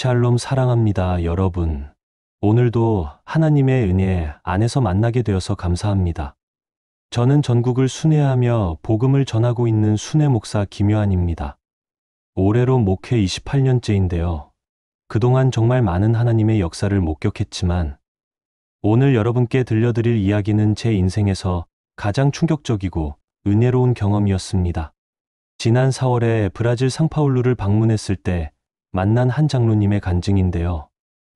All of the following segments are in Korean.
샬롬 사랑합니다, 여러분. 오늘도 하나님의 은혜 안에서 만나게 되어서 감사합니다. 저는 전국을 순회하며 복음을 전하고 있는 순회 목사 김요한입니다. 올해로 목회 28년째인데요. 그동안 정말 많은 하나님의 역사를 목격했지만 오늘 여러분께 들려드릴 이야기는 제 인생에서 가장 충격적이고 은혜로운 경험이었습니다. 지난 4월에 브라질 상파울루를 방문했을 때 만난 한 장로님의 간증인데요.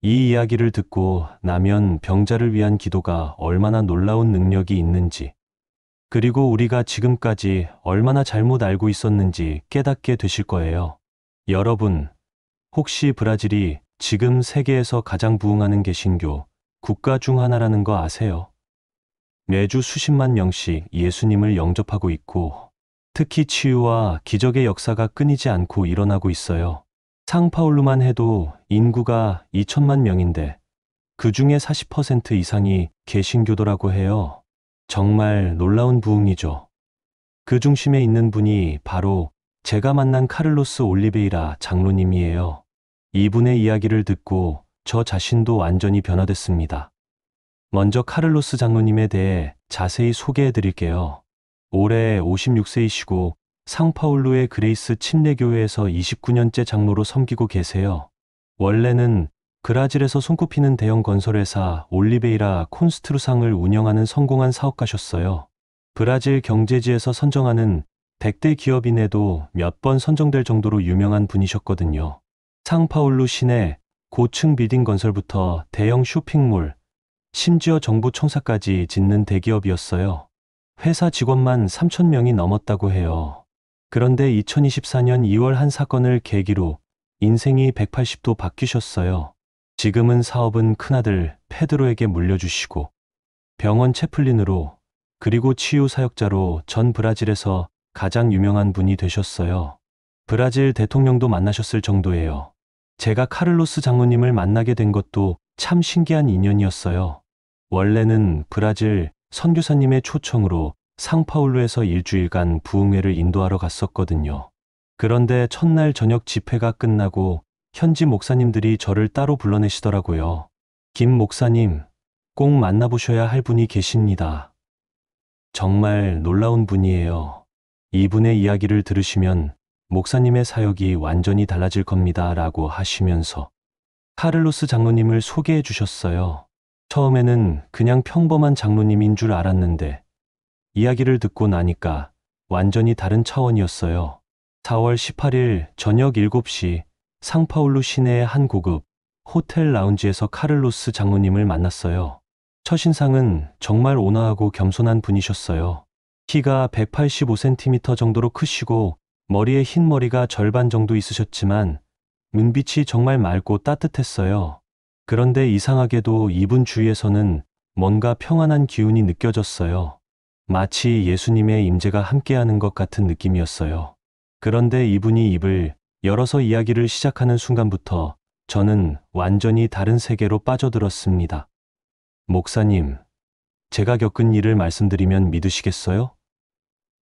이 이야기를 듣고 나면 병자를 위한 기도가 얼마나 놀라운 능력이 있는지, 그리고 우리가 지금까지 얼마나 잘못 알고 있었는지 깨닫게 되실 거예요. 여러분, 혹시 브라질이 지금 세계에서 가장 부흥하는 개신교 국가 중 하나라는 거 아세요? 매주 수십만 명씩 예수님을 영접하고 있고, 특히 치유와 기적의 역사가 끊이지 않고 일어나고 있어요. 상파울루만 해도 인구가 2천만 명인데 그 중에 40% 이상이 개신교도라고 해요. 정말 놀라운 부흥이죠. 그 중심에 있는 분이 바로 제가 만난 카를로스 올리베이라 장로님이에요. 이분의 이야기를 듣고 저 자신도 완전히 변화됐습니다. 먼저 카를로스 장로님에 대해 자세히 소개해 드릴게요. 올해 56세이시고 상파울루의 그레이스 침례교회에서 29년째 장로로 섬기고 계세요. 원래는 브라질에서 손꼽히는 대형 건설회사 올리베이라 콘스트루상을 운영하는 성공한 사업가셨어요. 브라질 경제지에서 선정하는 100대 기업인에도 몇 번 선정될 정도로 유명한 분이셨거든요. 상파울루 시내 고층 빌딩 건설부터 대형 쇼핑몰, 심지어 정부 청사까지 짓는 대기업이었어요. 회사 직원만 3,000명이 넘었다고 해요. 그런데 2024년 2월 한 사건을 계기로 인생이 180도 바뀌셨어요. 지금은 사업은 큰아들 페드로에게 물려주시고 병원 채플린으로, 그리고 치유 사역자로 전 브라질에서 가장 유명한 분이 되셨어요. 브라질 대통령도 만나셨을 정도예요. 제가 카를로스 장로님을 만나게 된 것도 참 신기한 인연이었어요. 원래는 브라질 선교사님의 초청으로 상파울루에서 일주일간 부흥회를 인도하러 갔었거든요. 그런데 첫날 저녁 집회가 끝나고 현지 목사님들이 저를 따로 불러내시더라고요. 김 목사님, 꼭 만나보셔야 할 분이 계십니다. 정말 놀라운 분이에요. 이분의 이야기를 들으시면 목사님의 사역이 완전히 달라질 겁니다 라고 하시면서 카를로스 장로님을 소개해 주셨어요. 처음에는 그냥 평범한 장로님인 줄 알았는데 이야기를 듣고 나니까 완전히 다른 차원이었어요. 4월 18일 저녁 7시 상파울루 시내의 한 고급 호텔 라운지에서 카를로스 장로님을 만났어요. 첫인상은 정말 온화하고 겸손한 분이셨어요. 키가 185cm 정도로 크시고 머리에 흰 머리가 절반 정도 있으셨지만 눈빛이 정말 맑고 따뜻했어요. 그런데 이상하게도 이분 주위에서는 뭔가 평안한 기운이 느껴졌어요. 마치 예수님의 임재가 함께하는 것 같은 느낌이었어요. 그런데 이분이 입을 열어서 이야기를 시작하는 순간부터 저는 완전히 다른 세계로 빠져들었습니다. 목사님, 제가 겪은 일을 말씀드리면 믿으시겠어요?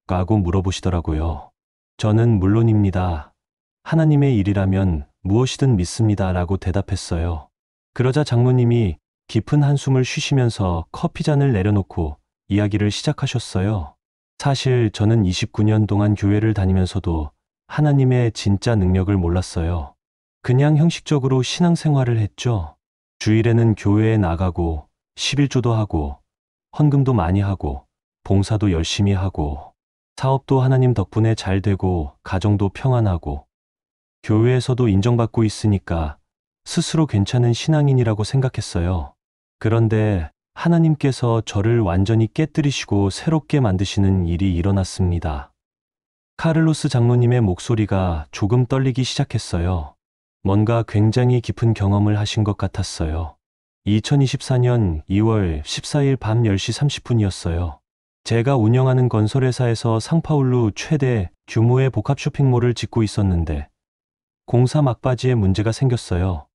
라고 물어보시더라고요. 저는 물론입니다. 하나님의 일이라면 무엇이든 믿습니다 라고 대답했어요. 그러자 장로님이 깊은 한숨을 쉬시면서 커피잔을 내려놓고 이야기를 시작하셨어요. 사실 저는 29년 동안 교회를 다니면서도 하나님의 진짜 능력을 몰랐어요. 그냥 형식적으로 신앙생활을 했죠. 주일에는 교회에 나가고 11조도 하고 헌금도 많이 하고 봉사도 열심히 하고 사업도 하나님 덕분에 잘 되고 가정도 평안하고 교회에서도 인정받고 있으니까 스스로 괜찮은 신앙인이라고 생각했어요. 그런데 하나님께서 저를 완전히 깨뜨리시고 새롭게 만드시는 일이 일어났습니다. 카를로스 장로님의 목소리가 조금 떨리기 시작했어요. 뭔가 굉장히 깊은 경험을 하신 것 같았어요. 2024년 2월 14일 밤 10시 30분이었어요. 제가 운영하는 건설회사에서 상파울루 최대 규모의 복합 쇼핑몰을 짓고 있었는데 공사 막바지에 문제가 생겼어요.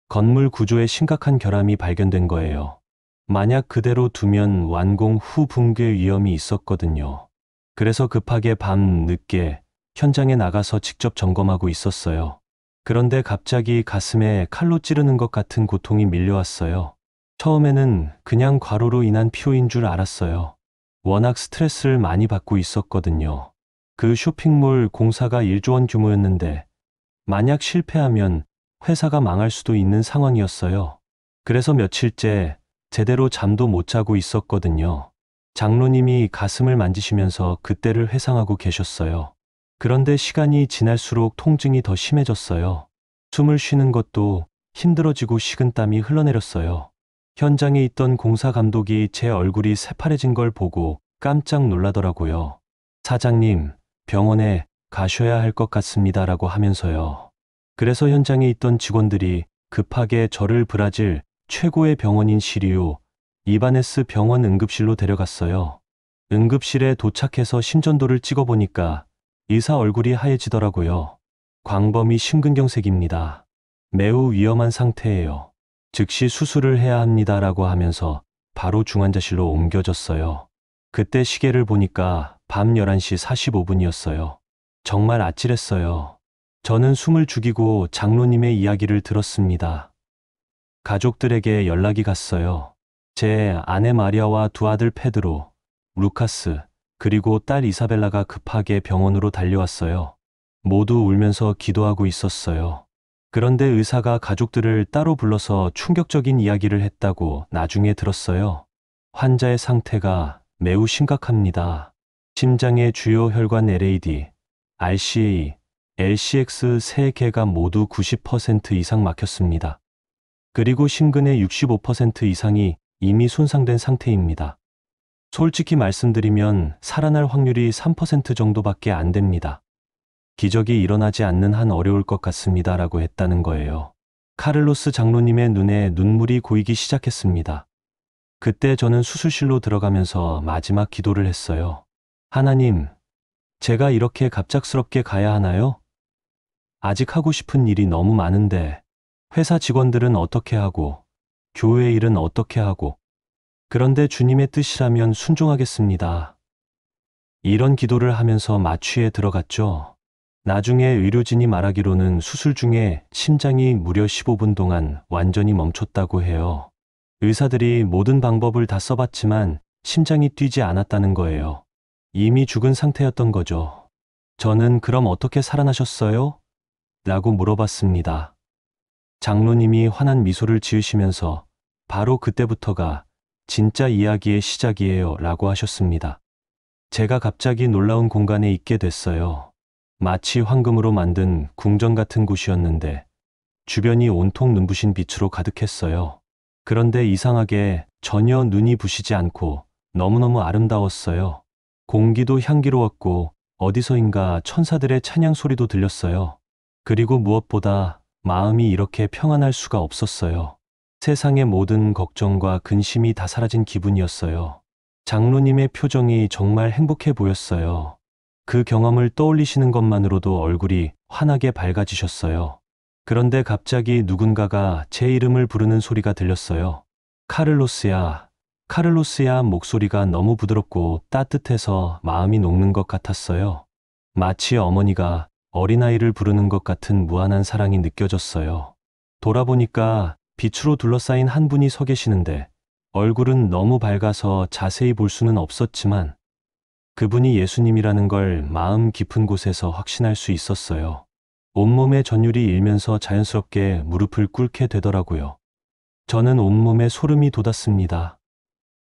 건물 구조에 심각한 결함이 발견된 거예요. 만약 그대로 두면 완공 후 붕괴 위험이 있었거든요. 그래서 급하게 밤 늦게 현장에 나가서 직접 점검하고 있었어요. 그런데 갑자기 가슴에 칼로 찌르는 것 같은 고통이 밀려왔어요. 처음에는 그냥 과로로 인한 피로인 줄 알았어요. 워낙 스트레스를 많이 받고 있었거든요. 그 쇼핑몰 공사가 1조 원 규모였는데 만약 실패하면 회사가 망할 수도 있는 상황이었어요. 그래서 며칠째 제대로 잠도 못 자고 있었거든요. 장로님이 가슴을 만지시면서 그때를 회상하고 계셨어요. 그런데 시간이 지날수록 통증이 더 심해졌어요. 숨을 쉬는 것도 힘들어지고 식은땀이 흘러내렸어요. 현장에 있던 공사 감독이 제 얼굴이 새파래진 걸 보고 깜짝 놀라더라고요. 사장님, 병원에 가셔야 할 것 같습니다라고 하면서요. 그래서 현장에 있던 직원들이 급하게 저를 브라질 최고의 병원인 시리우 이바네스 병원 응급실로 데려갔어요. 응급실에 도착해서 심전도를 찍어보니까 의사 얼굴이 하얘지더라고요. 광범위 심근경색입니다. 매우 위험한 상태예요. 즉시 수술을 해야 합니다라고 하면서 바로 중환자실로 옮겨졌어요. 그때 시계를 보니까 밤 11시 45분이었어요. 정말 아찔했어요. 저는 숨을 죽이고 장로님의 이야기를 들었습니다. 가족들에게 연락이 갔어요. 제 아내 마리아와 두 아들 페드로, 루카스, 그리고 딸 이사벨라가 급하게 병원으로 달려왔어요. 모두 울면서 기도하고 있었어요. 그런데 의사가 가족들을 따로 불러서 충격적인 이야기를 했다고 나중에 들었어요. 환자의 상태가 매우 심각합니다. 심장의 주요 혈관 LAD, RCA, LCX 세 개가 모두 90% 이상 막혔습니다. 그리고 심근의 65% 이상이 이미 손상된 상태입니다. 솔직히 말씀드리면 살아날 확률이 3% 정도밖에 안 됩니다. 기적이 일어나지 않는 한 어려울 것 같습니다라고 했다는 거예요. 카를로스 장로님의 눈에 눈물이 고이기 시작했습니다. 그때 저는 수술실로 들어가면서 마지막 기도를 했어요. 하나님, 제가 이렇게 갑작스럽게 가야 하나요? 아직 하고 싶은 일이 너무 많은데 회사 직원들은 어떻게 하고 교회 일은 어떻게 하고 그런데 주님의 뜻이라면 순종하겠습니다. 이런 기도를 하면서 마취에 들어갔죠. 나중에 의료진이 말하기로는 수술 중에 심장이 무려 15분 동안 완전히 멈췄다고 해요. 의사들이 모든 방법을 다 써봤지만 심장이 뛰지 않았다는 거예요. 이미 죽은 상태였던 거죠. 저는 그럼 어떻게 살아나셨어요? 라고 물어봤습니다. 장로님이 환한 미소를 지으시면서 바로 그때부터가 진짜 이야기의 시작이에요 라고 하셨습니다. 제가 갑자기 놀라운 공간에 있게 됐어요. 마치 황금으로 만든 궁전 같은 곳이었는데 주변이 온통 눈부신 빛으로 가득했어요. 그런데 이상하게 전혀 눈이 부시지 않고 너무너무 아름다웠어요. 공기도 향기로웠고 어디서인가 천사들의 찬양 소리도 들렸어요. 그리고 무엇보다 마음이 이렇게 평안할 수가 없었어요. 세상의 모든 걱정과 근심이 다 사라진 기분이었어요. 장로님의 표정이 정말 행복해 보였어요. 그 경험을 떠올리시는 것만으로도 얼굴이 환하게 밝아지셨어요. 그런데 갑자기 누군가가 제 이름을 부르는 소리가 들렸어요. 카를로스야, 카를로스야. 목소리가 너무 부드럽고 따뜻해서 마음이 녹는 것 같았어요. 마치 어머니가 어린아이를 부르는 것 같은 무한한 사랑이 느껴졌어요. 돌아보니까 빛으로 둘러싸인 한 분이 서 계시는데 얼굴은 너무 밝아서 자세히 볼 수는 없었지만 그분이 예수님이라는 걸 마음 깊은 곳에서 확신할 수 있었어요. 온몸에 전율이 일면서 자연스럽게 무릎을 꿇게 되더라고요. 저는 온몸에 소름이 돋았습니다.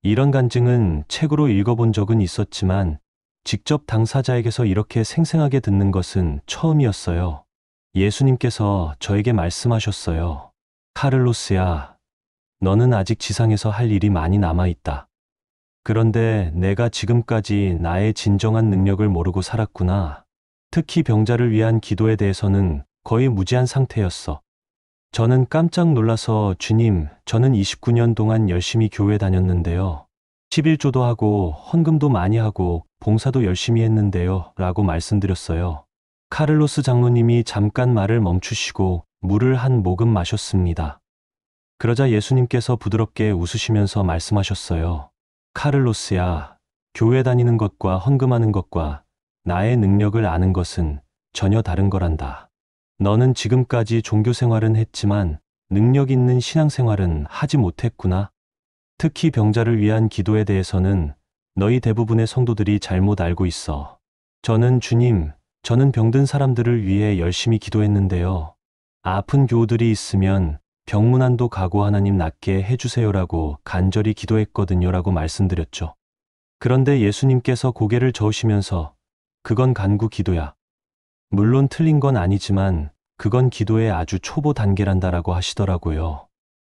이런 간증은 책으로 읽어본 적은 있었지만 직접 당사자에게서 이렇게 생생하게 듣는 것은 처음이었어요. 예수님께서 저에게 말씀하셨어요. 카를로스야, 너는 아직 지상에서 할 일이 많이 남아있다. 그런데 내가 지금까지 나의 진정한 능력을 모르고 살았구나. 특히 병자를 위한 기도에 대해서는 거의 무지한 상태였어. 저는 깜짝 놀라서 주님, 저는 29년 동안 열심히 교회 다녔는데요. 11조도 하고 헌금도 많이 하고 봉사도 열심히 했는데요. 라고 말씀드렸어요. 카를로스 장로님이 잠깐 말을 멈추시고 물을 한 모금 마셨습니다. 그러자 예수님께서 부드럽게 웃으시면서 말씀하셨어요. 카를로스야, 교회 다니는 것과 헌금하는 것과 나의 능력을 아는 것은 전혀 다른 거란다. 너는 지금까지 종교 생활은 했지만 능력 있는 신앙생활은 하지 못했구나. 특히 병자를 위한 기도에 대해서는 너희 대부분의 성도들이 잘못 알고 있어. 주님, 저는 병든 사람들을 위해 열심히 기도했는데요. 아픈 교우들이 있으면 병문안도 가고 하나님 낫게 해주세요라고 간절히 기도했거든요라고 말씀드렸죠. 그런데 예수님께서 고개를 저으시면서 그건 간구 기도야. 물론 틀린 건 아니지만 그건 기도의 아주 초보 단계란다라고 하시더라고요.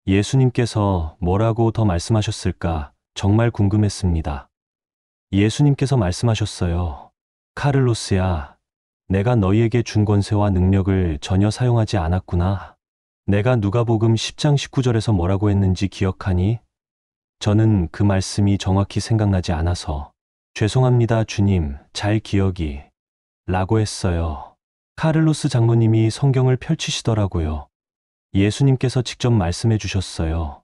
예수님께서 뭐라고 더 말씀하셨을까 정말 궁금했습니다. 예수님께서 말씀하셨어요. 카를로스야, 내가 너희에게 준 권세와 능력을 전혀 사용하지 않았구나. 내가 누가복음 10장 19절에서 뭐라고 했는지 기억하니? 저는 그 말씀이 정확히 생각나지 않아서 죄송합니다 주님, 잘 기억이 라고 했어요. 카를로스 장로님이 성경을 펼치시더라고요. 예수님께서 직접 말씀해 주셨어요.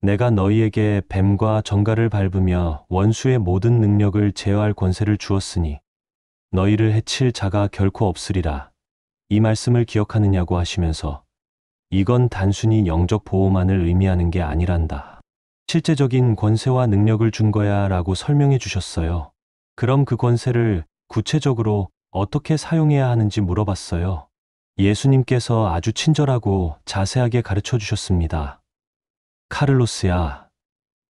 내가 너희에게 뱀과 정갈을 밟으며 원수의 모든 능력을 제어할 권세를 주었으니 너희를 해칠 자가 결코 없으리라. 이 말씀을 기억하느냐고 하시면서 이건 단순히 영적 보호만을 의미하는 게 아니란다. 실제적인 권세와 능력을 준 거야 라고 설명해 주셨어요. 그럼 그 권세를 구체적으로 어떻게 사용해야 하는지 물어봤어요. 예수님께서 아주 친절하고 자세하게 가르쳐 주셨습니다. 카를로스야,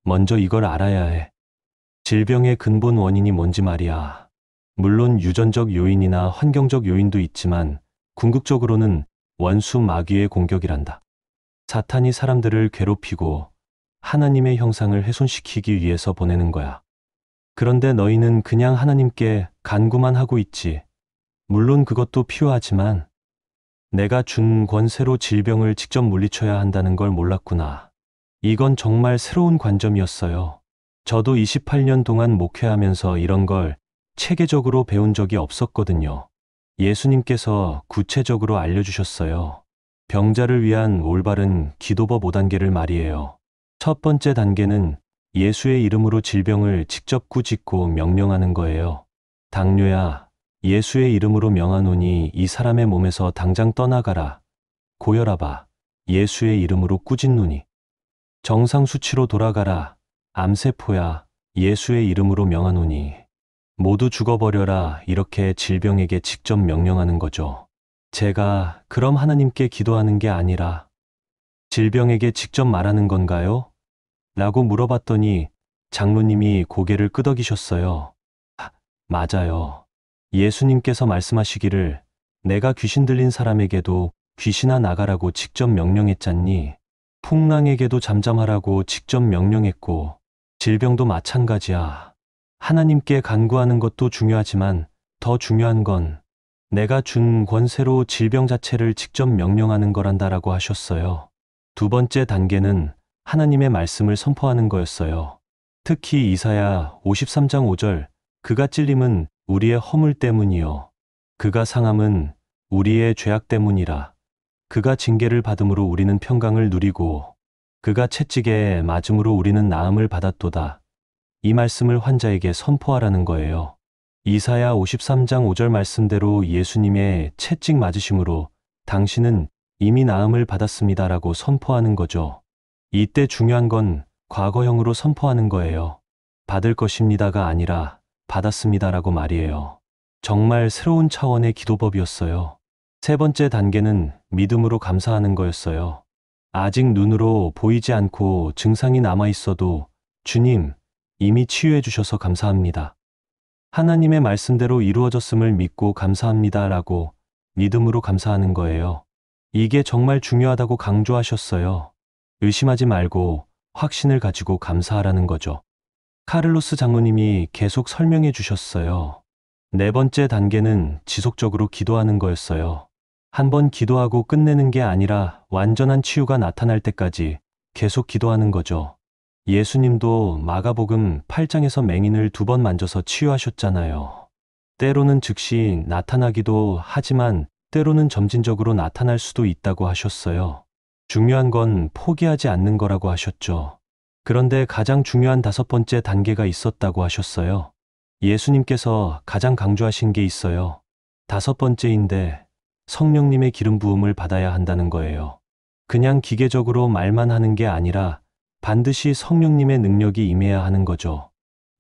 먼저 이걸 알아야 해. 질병의 근본 원인이 뭔지 말이야. 물론 유전적 요인이나 환경적 요인도 있지만 궁극적으로는 원수 마귀의 공격이란다. 사탄이 사람들을 괴롭히고 하나님의 형상을 훼손시키기 위해서 보내는 거야. 그런데 너희는 그냥 하나님께 간구만 하고 있지. 물론 그것도 필요하지만 내가 준 권세로 질병을 직접 물리쳐야 한다는 걸 몰랐구나. 이건 정말 새로운 관점이었어요. 저도 28년 동안 목회하면서 이런 걸 체계적으로 배운 적이 없었거든요. 예수님께서 구체적으로 알려주셨어요. 병자를 위한 올바른 기도법 5단계를 말이에요. 첫 번째 단계는 예수의 이름으로 질병을 직접 꾸짖고 명령하는 거예요. 당뇨야, 예수의 이름으로 명하노니 이 사람의 몸에서 당장 떠나가라. 고혈압아, 예수의 이름으로 꾸짖노니. 정상 수치로 돌아가라. 암세포야, 예수의 이름으로 명하노니. 모두 죽어버려라. 이렇게 질병에게 직접 명령하는 거죠. 제가 그럼 하나님께 기도하는 게 아니라 질병에게 직접 말하는 건가요? 라고 물어봤더니 장로님이 고개를 끄덕이셨어요. 맞아요. 예수님께서 말씀하시기를 내가 귀신 들린 사람에게도 귀신아 나가라고 직접 명령했잖니. 풍랑에게도 잠잠하라고 직접 명령했고 질병도 마찬가지야. 하나님께 간구하는 것도 중요하지만 더 중요한 건 내가 준 권세로 질병 자체를 직접 명령하는 거란다라고 하셨어요. 두 번째 단계는 하나님의 말씀을 선포하는 거였어요. 특히 이사야 53장 5절, 그가 찔림은 우리의 허물 때문이요. 그가 상함은 우리의 죄악 때문이라. 그가 징계를 받음으로 우리는 평강을 누리고 그가 채찍에 맞음으로 우리는 나음을 받았도다. 이 말씀을 환자에게 선포하라는 거예요. 이사야 53장 5절 말씀대로 예수님의 채찍 맞으심으로 당신은 이미 나음을 받았습니다라고 선포하는 거죠. 이때 중요한 건 과거형으로 선포하는 거예요. 받을 것입니다가 아니라 받았습니다라고 말이에요. 정말 새로운 차원의 기도법이었어요. 세 번째 단계는 믿음으로 감사하는 거였어요. 아직 눈으로 보이지 않고 증상이 남아 있어도 주님, 이미 치유해 주셔서 감사합니다. 하나님의 말씀대로 이루어졌음을 믿고 감사합니다라고 믿음으로 감사하는 거예요. 이게 정말 중요하다고 강조하셨어요. 의심하지 말고 확신을 가지고 감사하라는 거죠. 카를로스 장로님이 계속 설명해 주셨어요. 네 번째 단계는 지속적으로 기도하는 거였어요. 한번 기도하고 끝내는 게 아니라 완전한 치유가 나타날 때까지 계속 기도하는 거죠. 예수님도 마가복음 8장에서 맹인을 2번 만져서 치유하셨잖아요. 때로는 즉시 나타나기도 하지만 때로는 점진적으로 나타날 수도 있다고 하셨어요. 중요한 건 포기하지 않는 거라고 하셨죠. 그런데 가장 중요한 5번째 단계가 있었다고 하셨어요. 예수님께서 가장 강조하신 게 있어요. 5번째인데 성령님의 기름 부음을 받아야 한다는 거예요. 그냥 기계적으로 말만 하는 게 아니라 반드시 성령님의 능력이 임해야 하는 거죠.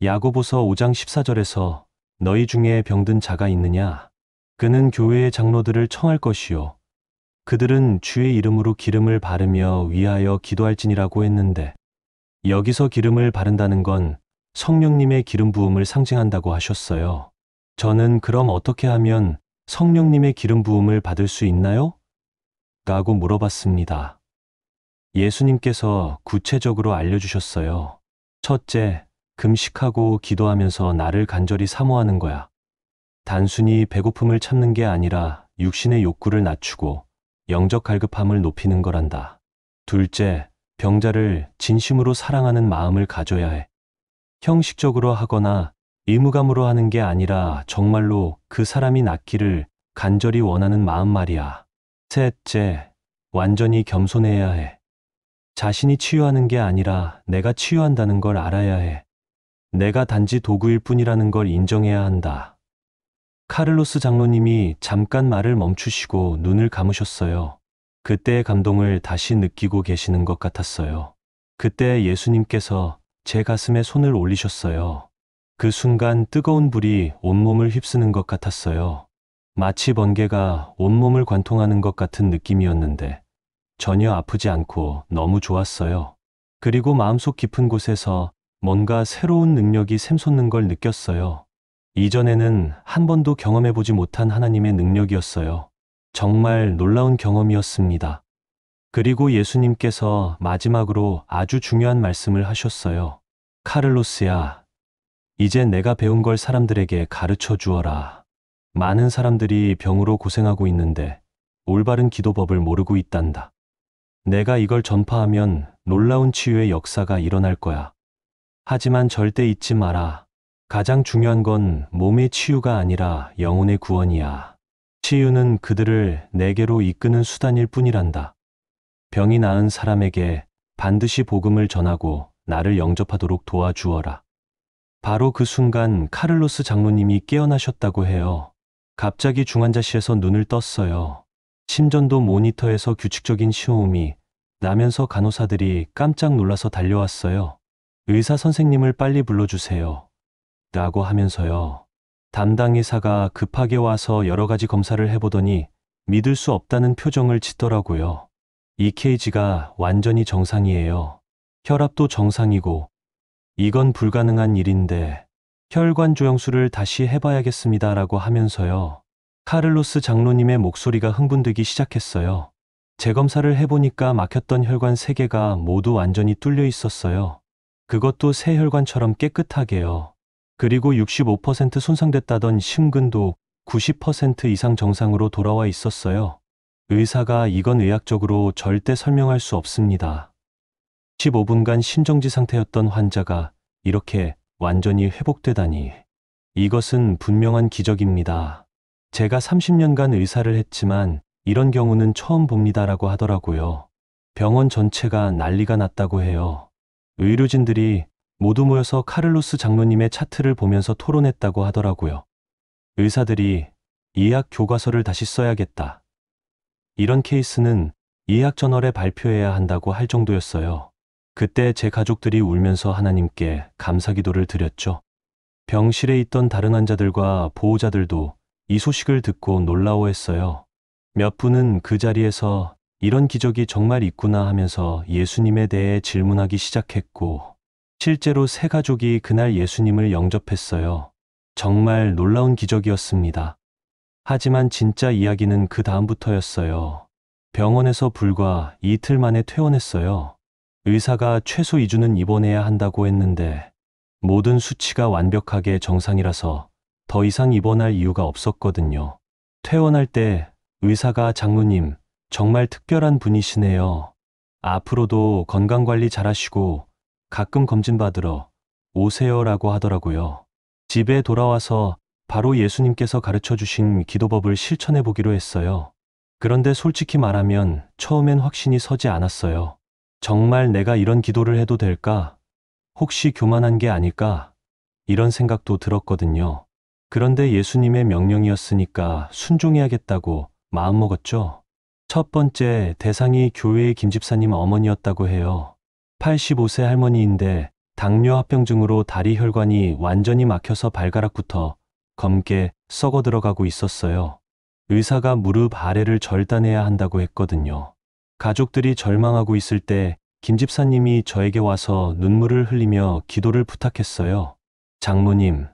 야고보서 5장 14절에서 너희 중에 병든 자가 있느냐? 그는 교회의 장로들을 청할 것이요. 그들은 주의 이름으로 기름을 바르며 위하여 기도할지니라고 했는데, 여기서 기름을 바른다는 건 성령님의 기름 부음을 상징한다고 하셨어요. 저는 그럼 어떻게 하면 성령님의 기름 부음을 받을 수 있나요? 라고 물어봤습니다. 예수님께서 구체적으로 알려주셨어요. 첫째, 금식하고 기도하면서 나를 간절히 사모하는 거야. 단순히 배고픔을 참는 게 아니라 육신의 욕구를 낮추고 영적 갈급함을 높이는 거란다. 둘째, 병자를 진심으로 사랑하는 마음을 가져야 해. 형식적으로 하거나 의무감으로 하는 게 아니라 정말로 그 사람이 낫기를 간절히 원하는 마음 말이야. 셋째, 완전히 겸손해야 해. 자신이 치유하는 게 아니라 내가 치유한다는 걸 알아야 해. 내가 단지 도구일 뿐이라는 걸 인정해야 한다. 카를로스 장로님이 잠깐 말을 멈추시고 눈을 감으셨어요. 그때의 감동을 다시 느끼고 계시는 것 같았어요. 그때 예수님께서 제 가슴에 손을 올리셨어요. 그 순간 뜨거운 불이 온몸을 휩쓰는 것 같았어요. 마치 번개가 온몸을 관통하는 것 같은 느낌이었는데 전혀 아프지 않고 너무 좋았어요. 그리고 마음속 깊은 곳에서 뭔가 새로운 능력이 샘솟는 걸 느꼈어요. 이전에는 한 번도 경험해보지 못한 하나님의 능력이었어요. 정말 놀라운 경험이었습니다. 그리고 예수님께서 마지막으로 아주 중요한 말씀을 하셨어요. 카를로스야, 이제 내가 배운 걸 사람들에게 가르쳐 주어라. 많은 사람들이 병으로 고생하고 있는데 올바른 기도법을 모르고 있단다. 내가 이걸 전파하면 놀라운 치유의 역사가 일어날 거야. 하지만 절대 잊지 마라. 가장 중요한 건 몸의 치유가 아니라 영혼의 구원이야. 치유는 그들을 내게로 이끄는 수단일 뿐이란다. 병이 나은 사람에게 반드시 복음을 전하고 나를 영접하도록 도와주어라. 바로 그 순간 카를로스 장로님이 깨어나셨다고 해요. 갑자기 중환자실에서 눈을 떴어요. 심전도 모니터에서 규칙적인 시호음이 나면서 간호사들이 깜짝 놀라서 달려왔어요. 의사 선생님을 빨리 불러주세요. 라고 하면서요. 담당 의사가 급하게 와서 여러 가지 검사를 해보더니 믿을 수 없다는 표정을 짓더라고요. EKG가 완전히 정상이에요. 혈압도 정상이고 이건 불가능한 일인데 혈관 조영수를 다시 해봐야겠습니다. 라고 하면서요. 카를로스 장로님의 목소리가 흥분되기 시작했어요. 재검사를 해보니까 막혔던 혈관 3개가 모두 완전히 뚫려 있었어요. 그것도 새 혈관처럼 깨끗하게요. 그리고 65% 손상됐다던 심근도 90% 이상 정상으로 돌아와 있었어요. 의사가 이건 의학적으로 절대 설명할 수 없습니다. 15분간 심정지 상태였던 환자가 이렇게 완전히 회복되다니. 이것은 분명한 기적입니다. 제가 30년간 의사를 했지만 이런 경우는 처음 봅니다라고 하더라고요. 병원 전체가 난리가 났다고 해요. 의료진들이 모두 모여서 카를로스 장로님의 차트를 보면서 토론했다고 하더라고요. 의사들이 의학 교과서를 다시 써야겠다. 이런 케이스는 의학 저널에 발표해야 한다고 할 정도였어요. 그때 제 가족들이 울면서 하나님께 감사 기도를 드렸죠. 병실에 있던 다른 환자들과 보호자들도 이 소식을 듣고 놀라워했어요. 몇 분은 그 자리에서 이런 기적이 정말 있구나 하면서 예수님에 대해 질문하기 시작했고, 실제로 세 가족이 그날 예수님을 영접했어요. 정말 놀라운 기적이었습니다. 하지만 진짜 이야기는 그 다음부터였어요. 병원에서 불과 이틀 만에 퇴원했어요. 의사가 최소 2주는 입원해야 한다고 했는데 모든 수치가 완벽하게 정상이라서 더 이상 입원할 이유가 없었거든요. 퇴원할 때 의사가 장로님, 정말 특별한 분이시네요. 앞으로도 건강관리 잘하시고 가끔 검진 받으러 오세요라고 하더라고요. 집에 돌아와서 바로 예수님께서 가르쳐 주신 기도법을 실천해 보기로 했어요. 그런데 솔직히 말하면 처음엔 확신이 서지 않았어요. 정말 내가 이런 기도를 해도 될까? 혹시 교만한 게 아닐까? 이런 생각도 들었거든요. 그런데 예수님의 명령이었으니까 순종해야겠다고 마음먹었죠. 첫 번째 대상이 교회의 김집사님 어머니였다고 해요. 85세 할머니인데 당뇨 합병증으로 다리 혈관이 완전히 막혀서 발가락부터 검게 썩어 들어가고 있었어요. 의사가 무릎 아래를 절단해야 한다고 했거든요. 가족들이 절망하고 있을 때 김집사님이 저에게 와서 눈물을 흘리며 기도를 부탁했어요. 장모님,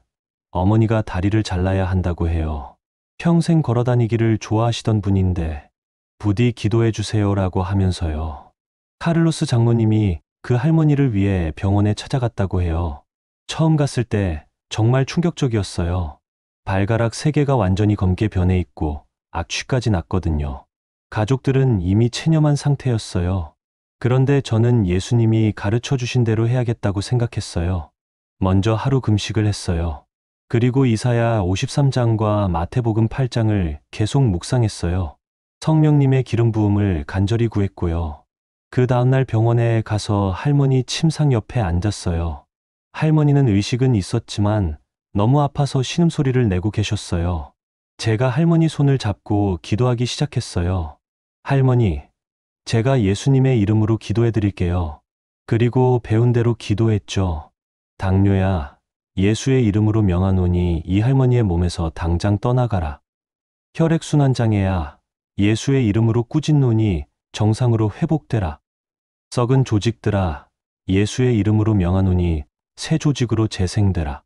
어머니가 다리를 잘라야 한다고 해요. 평생 걸어다니기를 좋아하시던 분인데 부디 기도해 주세요라고 하면서요. 카를로스 장모님이 그 할머니를 위해 병원에 찾아갔다고 해요. 처음 갔을 때 정말 충격적이었어요. 발가락 3개가 완전히 검게 변해 있고 악취까지 났거든요. 가족들은 이미 체념한 상태였어요. 그런데 저는 예수님이 가르쳐 주신 대로 해야겠다고 생각했어요. 먼저 하루 금식을 했어요. 그리고 이사야 53장과 마태복음 8장을 계속 묵상했어요. 성령님의 기름 부음을 간절히 구했고요. 그 다음날 병원에 가서 할머니 침상 옆에 앉았어요. 할머니는 의식은 있었지만 너무 아파서 신음소리를 내고 계셨어요. 제가 할머니 손을 잡고 기도하기 시작했어요. 할머니, 제가 예수님의 이름으로 기도해 드릴게요. 그리고 배운 대로 기도했죠. 당뇨야, 예수의 이름으로 명하노니 이 할머니의 몸에서 당장 떠나가라. 혈액순환 장애야, 예수의 이름으로 꾸짖노니 정상으로 회복되라. 썩은 조직들아, 예수의 이름으로 명하노니 새 조직으로 재생되라.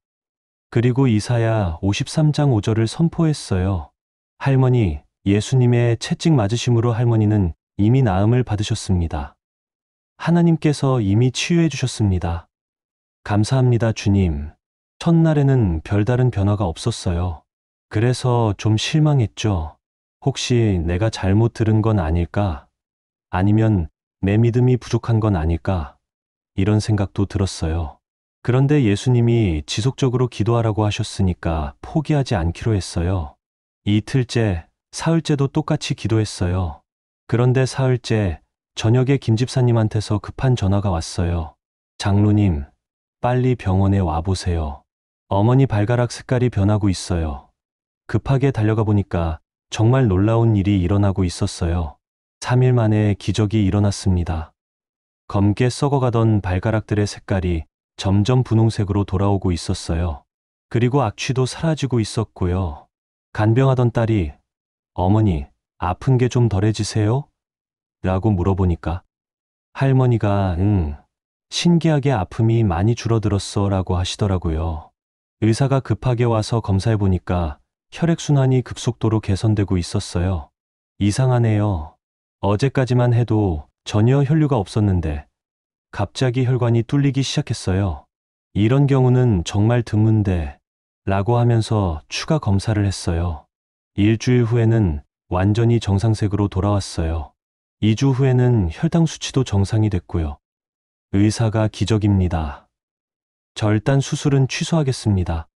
그리고 이사야 53장 5절을 선포했어요. 할머니, 예수님의 채찍 맞으심으로 할머니는 이미 나음을 받으셨습니다. 하나님께서 이미 치유해 주셨습니다. 감사합니다, 주님. 첫날에는 별다른 변화가 없었어요. 그래서 좀 실망했죠. 혹시 내가 잘못 들은 건 아닐까? 아니면 내 믿음이 부족한 건 아닐까? 이런 생각도 들었어요. 그런데 예수님이 지속적으로 기도하라고 하셨으니까 포기하지 않기로 했어요. 이틀째, 사흘째도 똑같이 기도했어요. 그런데 사흘째, 저녁에 김집사님한테서 급한 전화가 왔어요. 장로님, 빨리 병원에 와보세요. 어머니 발가락 색깔이 변하고 있어요. 급하게 달려가 보니까 정말 놀라운 일이 일어나고 있었어요. 3일 만에 기적이 일어났습니다. 검게 썩어가던 발가락들의 색깔이 점점 분홍색으로 돌아오고 있었어요. 그리고 악취도 사라지고 있었고요. 간병하던 딸이 어머니, 아픈 게 좀 덜해지세요? 라고 물어보니까 할머니가 신기하게 아픔이 많이 줄어들었어 라고 하시더라고요. 의사가 급하게 와서 검사해 보니까 혈액순환이 급속도로 개선되고 있었어요. 이상하네요. 어제까지만 해도 전혀 혈류가 없었는데 갑자기 혈관이 뚫리기 시작했어요. 이런 경우는 정말 드문데 라고 하면서 추가 검사를 했어요. 일주일 후에는 완전히 정상색으로 돌아왔어요. 2주 후에는 혈당 수치도 정상이 됐고요. 의사가 기적입니다. 절단 수술은 취소하겠습니다.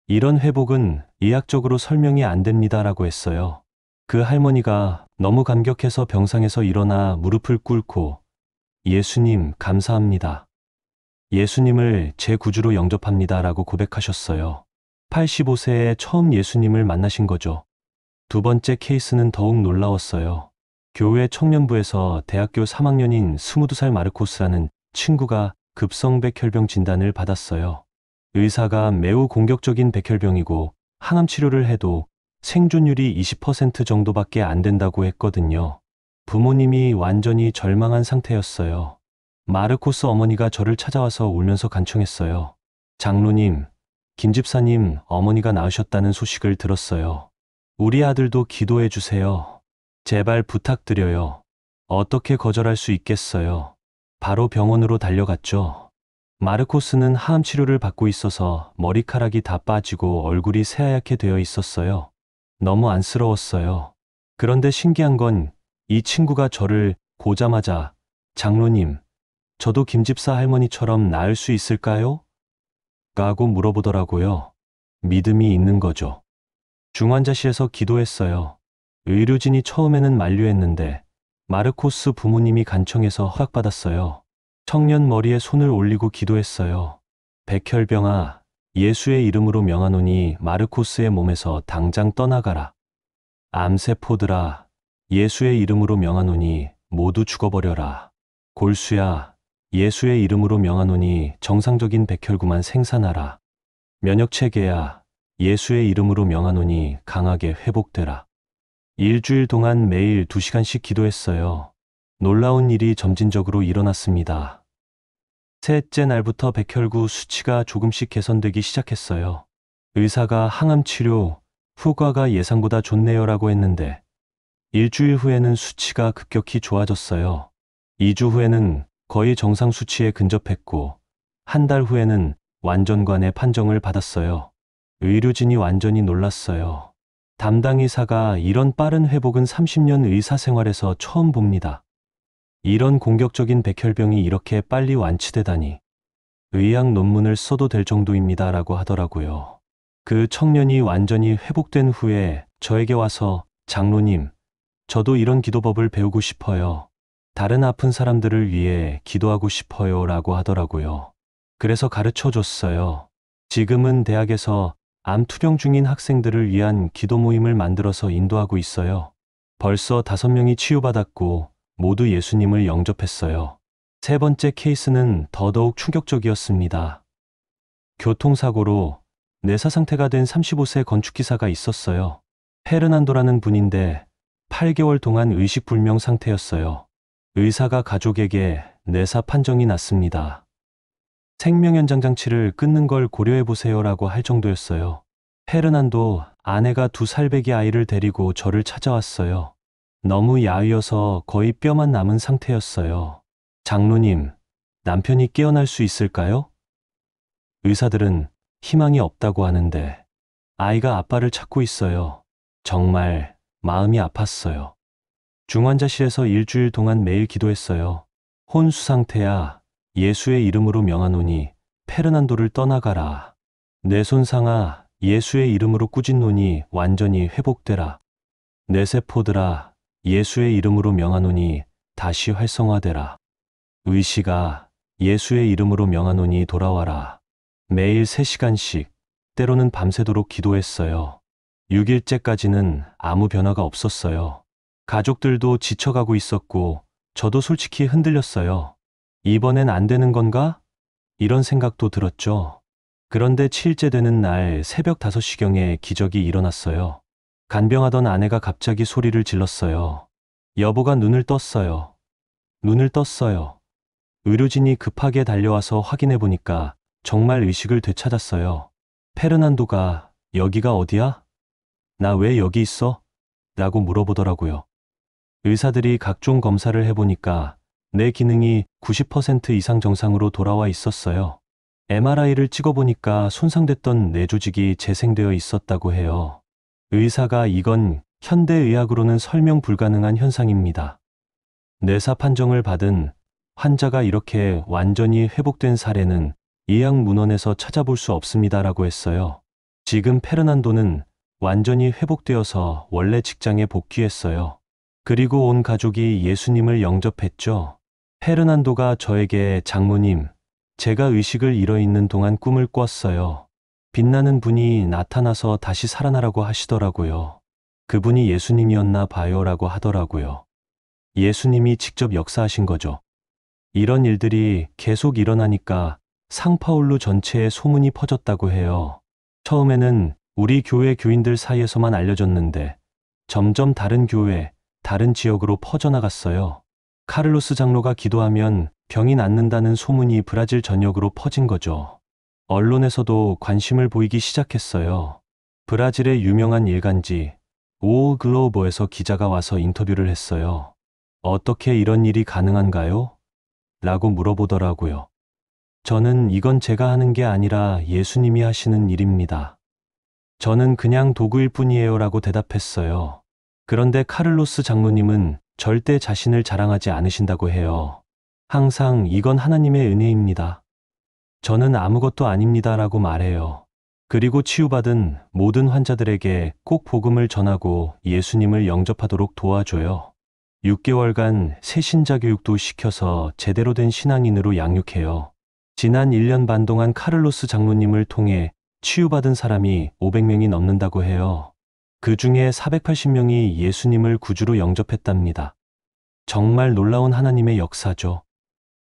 이런 회복은 의학적으로 설명이 안 됩니다라고 했어요. 그 할머니가 너무 감격해서 병상에서 일어나 무릎을 꿇고 예수님 감사합니다. 예수님을 제 구주로 영접합니다라고 고백하셨어요. 85세에 처음 예수님을 만나신 거죠. 두 번째 케이스는 더욱 놀라웠어요. 교회 청년부에서 대학교 3학년인 22살 마르코스라는 친구가 급성 백혈병 진단을 받았어요. 의사가 매우 공격적인 백혈병이고 항암 치료를 해도 생존율이 20% 정도밖에 안 된다고 했거든요. 부모님이 완전히 절망한 상태였어요. 마르코스 어머니가 저를 찾아와서 울면서 간청했어요. 장로님, 김집사님 어머니가 나으셨다는 소식을 들었어요. 우리 아들도 기도해 주세요. 제발 부탁드려요. 어떻게 거절할 수 있겠어요. 바로 병원으로 달려갔죠. 마르코스는 항암 치료를 받고 있어서 머리카락이 다 빠지고 얼굴이 새하얗게 되어 있었어요. 너무 안쓰러웠어요. 그런데 신기한 건 이 친구가 저를 보자마자 장로님, 저도 김집사 할머니처럼 나을 수 있을까요? 라고 물어보더라고요. 믿음이 있는 거죠. 중환자실에서 기도했어요. 의료진이 처음에는 만류했는데 마르코스 부모님이 간청해서 허락받았어요. 청년 머리에 손을 올리고 기도했어요. 백혈병아, 예수의 이름으로 명하노니 마르코스의 몸에서 당장 떠나가라. 암세포들아, 예수의 이름으로 명하노니 모두 죽어버려라. 골수야, 예수의 이름으로 명하노니 정상적인 백혈구만 생산하라. 면역체계야, 예수의 이름으로 명하노니 강하게 회복되라. 일주일 동안 매일 2시간씩 기도했어요. 놀라운 일이 점진적으로 일어났습니다. 셋째 날부터 백혈구 수치가 조금씩 개선되기 시작했어요. 의사가 항암 치료, 후과가 예상보다 좋네요라고 했는데 일주일 후에는 수치가 급격히 좋아졌어요. 2주 후에는 거의 정상 수치에 근접했고 한 달 후에는 완전관의 판정을 받았어요. 의료진이 완전히 놀랐어요. 담당 의사가 이런 빠른 회복은 30년 의사 생활에서 처음 봅니다. 이런 공격적인 백혈병이 이렇게 빨리 완치되다니. 의학 논문을 써도 될 정도입니다 라고 하더라고요. 그 청년이 완전히 회복된 후에 저에게 와서 장로님, 저도 이런 기도법을 배우고 싶어요. 다른 아픈 사람들을 위해 기도하고 싶어요 라고 하더라고요. 그래서 가르쳐 줬어요. 지금은 대학에서 암 투병 중인 학생들을 위한 기도 모임을 만들어서 인도하고 있어요. 벌써 5명이 치유받았고 모두 예수님을 영접했어요. 세 번째 케이스는 더더욱 충격적이었습니다. 교통사고로 뇌사 상태가 된 35세 건축기사가 있었어요. 페르난도라는 분인데 8개월 동안 의식불명 상태였어요. 의사가 가족에게 뇌사 판정이 났습니다. 생명연장 장치를 끊는 걸 고려해보세요라고 할 정도였어요. 페르난도 아내가 2살배기 아이를 데리고 저를 찾아왔어요. 너무 야위어서 거의 뼈만 남은 상태였어요. 장로님, 남편이 깨어날 수 있을까요? 의사들은 희망이 없다고 하는데 아이가 아빠를 찾고 있어요. 정말 마음이 아팠어요. 중환자실에서 일주일 동안 매일 기도했어요. 혼수 상태야, 예수의 이름으로 명하노니 페르난도를 떠나가라. 내 손상아, 예수의 이름으로 꾸짖노니 완전히 회복되라. 내 세포들아, 예수의 이름으로 명하노니 다시 활성화되라. 의식아, 예수의 이름으로 명하노니 돌아와라. 매일 3시간씩, 때로는 밤새도록 기도했어요. 6일째까지는 아무 변화가 없었어요. 가족들도 지쳐가고 있었고 저도 솔직히 흔들렸어요. 이번엔 안 되는 건가? 이런 생각도 들었죠. 그런데 7일째 되는 날 새벽 5시경에 기적이 일어났어요. 간병하던 아내가 갑자기 소리를 질렀어요. 여보가 눈을 떴어요. 눈을 떴어요. 의료진이 급하게 달려와서 확인해 보니까 정말 의식을 되찾았어요. 페르난도가 여기가 어디야? 나 왜 여기 있어? 라고 물어보더라고요. 의사들이 각종 검사를 해보니까 내 기능이 90% 이상 정상으로 돌아와 있었어요. MRI를 찍어보니까 손상됐던 뇌 조직이 재생되어 있었다고 해요. 의사가 이건 현대의학으로는 설명 불가능한 현상입니다. 뇌사 판정을 받은 환자가 이렇게 완전히 회복된 사례는 의학 문헌에서 찾아볼 수 없습니다라고 했어요. 지금 페르난도는 완전히 회복되어서 원래 직장에 복귀했어요. 그리고 온 가족이 예수님을 영접했죠. 페르난도가 저에게 장모님, 제가 의식을 잃어있는 동안 꿈을 꿨어요. 빛나는 분이 나타나서 다시 살아나라고 하시더라고요. 그분이 예수님이었나 봐요라고 하더라고요. 예수님이 직접 역사하신 거죠. 이런 일들이 계속 일어나니까 상파울루 전체에 소문이 퍼졌다고 해요. 처음에는 우리 교회 교인들 사이에서만 알려졌는데 점점 다른 교회, 다른 지역으로 퍼져나갔어요. 카를로스 장로가 기도하면 병이 낫는다는 소문이 브라질 전역으로 퍼진 거죠. 언론에서도 관심을 보이기 시작했어요. 브라질의 유명한 일간지 오 글로보에서 기자가 와서 인터뷰를 했어요. 어떻게 이런 일이 가능한가요? 라고 물어보더라고요. 저는 이건 제가 하는 게 아니라 예수님이 하시는 일입니다. 저는 그냥 도구일 뿐이에요 라고 대답했어요. 그런데 카를로스 장로님은 절대 자신을 자랑하지 않으신다고 해요. 항상 이건 하나님의 은혜입니다. 저는 아무것도 아닙니다 라고 말해요. 그리고 치유받은 모든 환자들에게 꼭 복음을 전하고 예수님을 영접하도록 도와줘요. 6개월간 새신자 교육도 시켜서 제대로 된 신앙인으로 양육해요. 지난 1년 반 동안 카를로스 장로님을 통해 치유받은 사람이 500명이 넘는다고 해요. 그 중에 480명이 예수님을 구주로 영접했답니다. 정말 놀라운 하나님의 역사죠.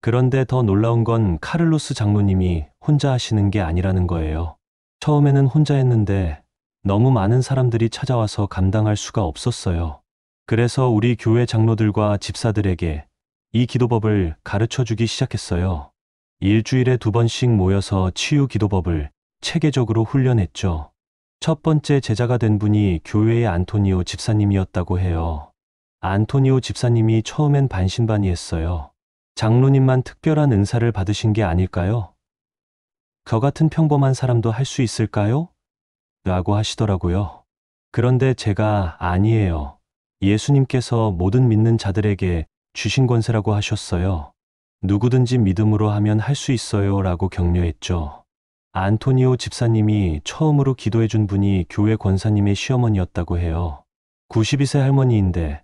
그런데 더 놀라운 건 카를로스 장로님이 혼자 하시는 게 아니라는 거예요. 처음에는 혼자 했는데 너무 많은 사람들이 찾아와서 감당할 수가 없었어요. 그래서 우리 교회 장로들과 집사들에게 이 기도법을 가르쳐 주기 시작했어요. 일주일에 2번씩 모여서 치유 기도법을 체계적으로 훈련했죠. 첫 번째 제자가 된 분이 교회의 안토니오 집사님이었다고 해요. 안토니오 집사님이 처음엔 반신반의했어요. 장로님만 특별한 은사를 받으신 게 아닐까요? 저 같은 평범한 사람도 할 수 있을까요? 라고 하시더라고요. 그런데 제가 아니에요. 예수님께서 모든 믿는 자들에게 주신 권세라고 하셨어요. 누구든지 믿음으로 하면 할 수 있어요 라고 격려했죠. 안토니오 집사님이 처음으로 기도해 준 분이 교회 권사님의 시어머니였다고 해요. 92세 할머니인데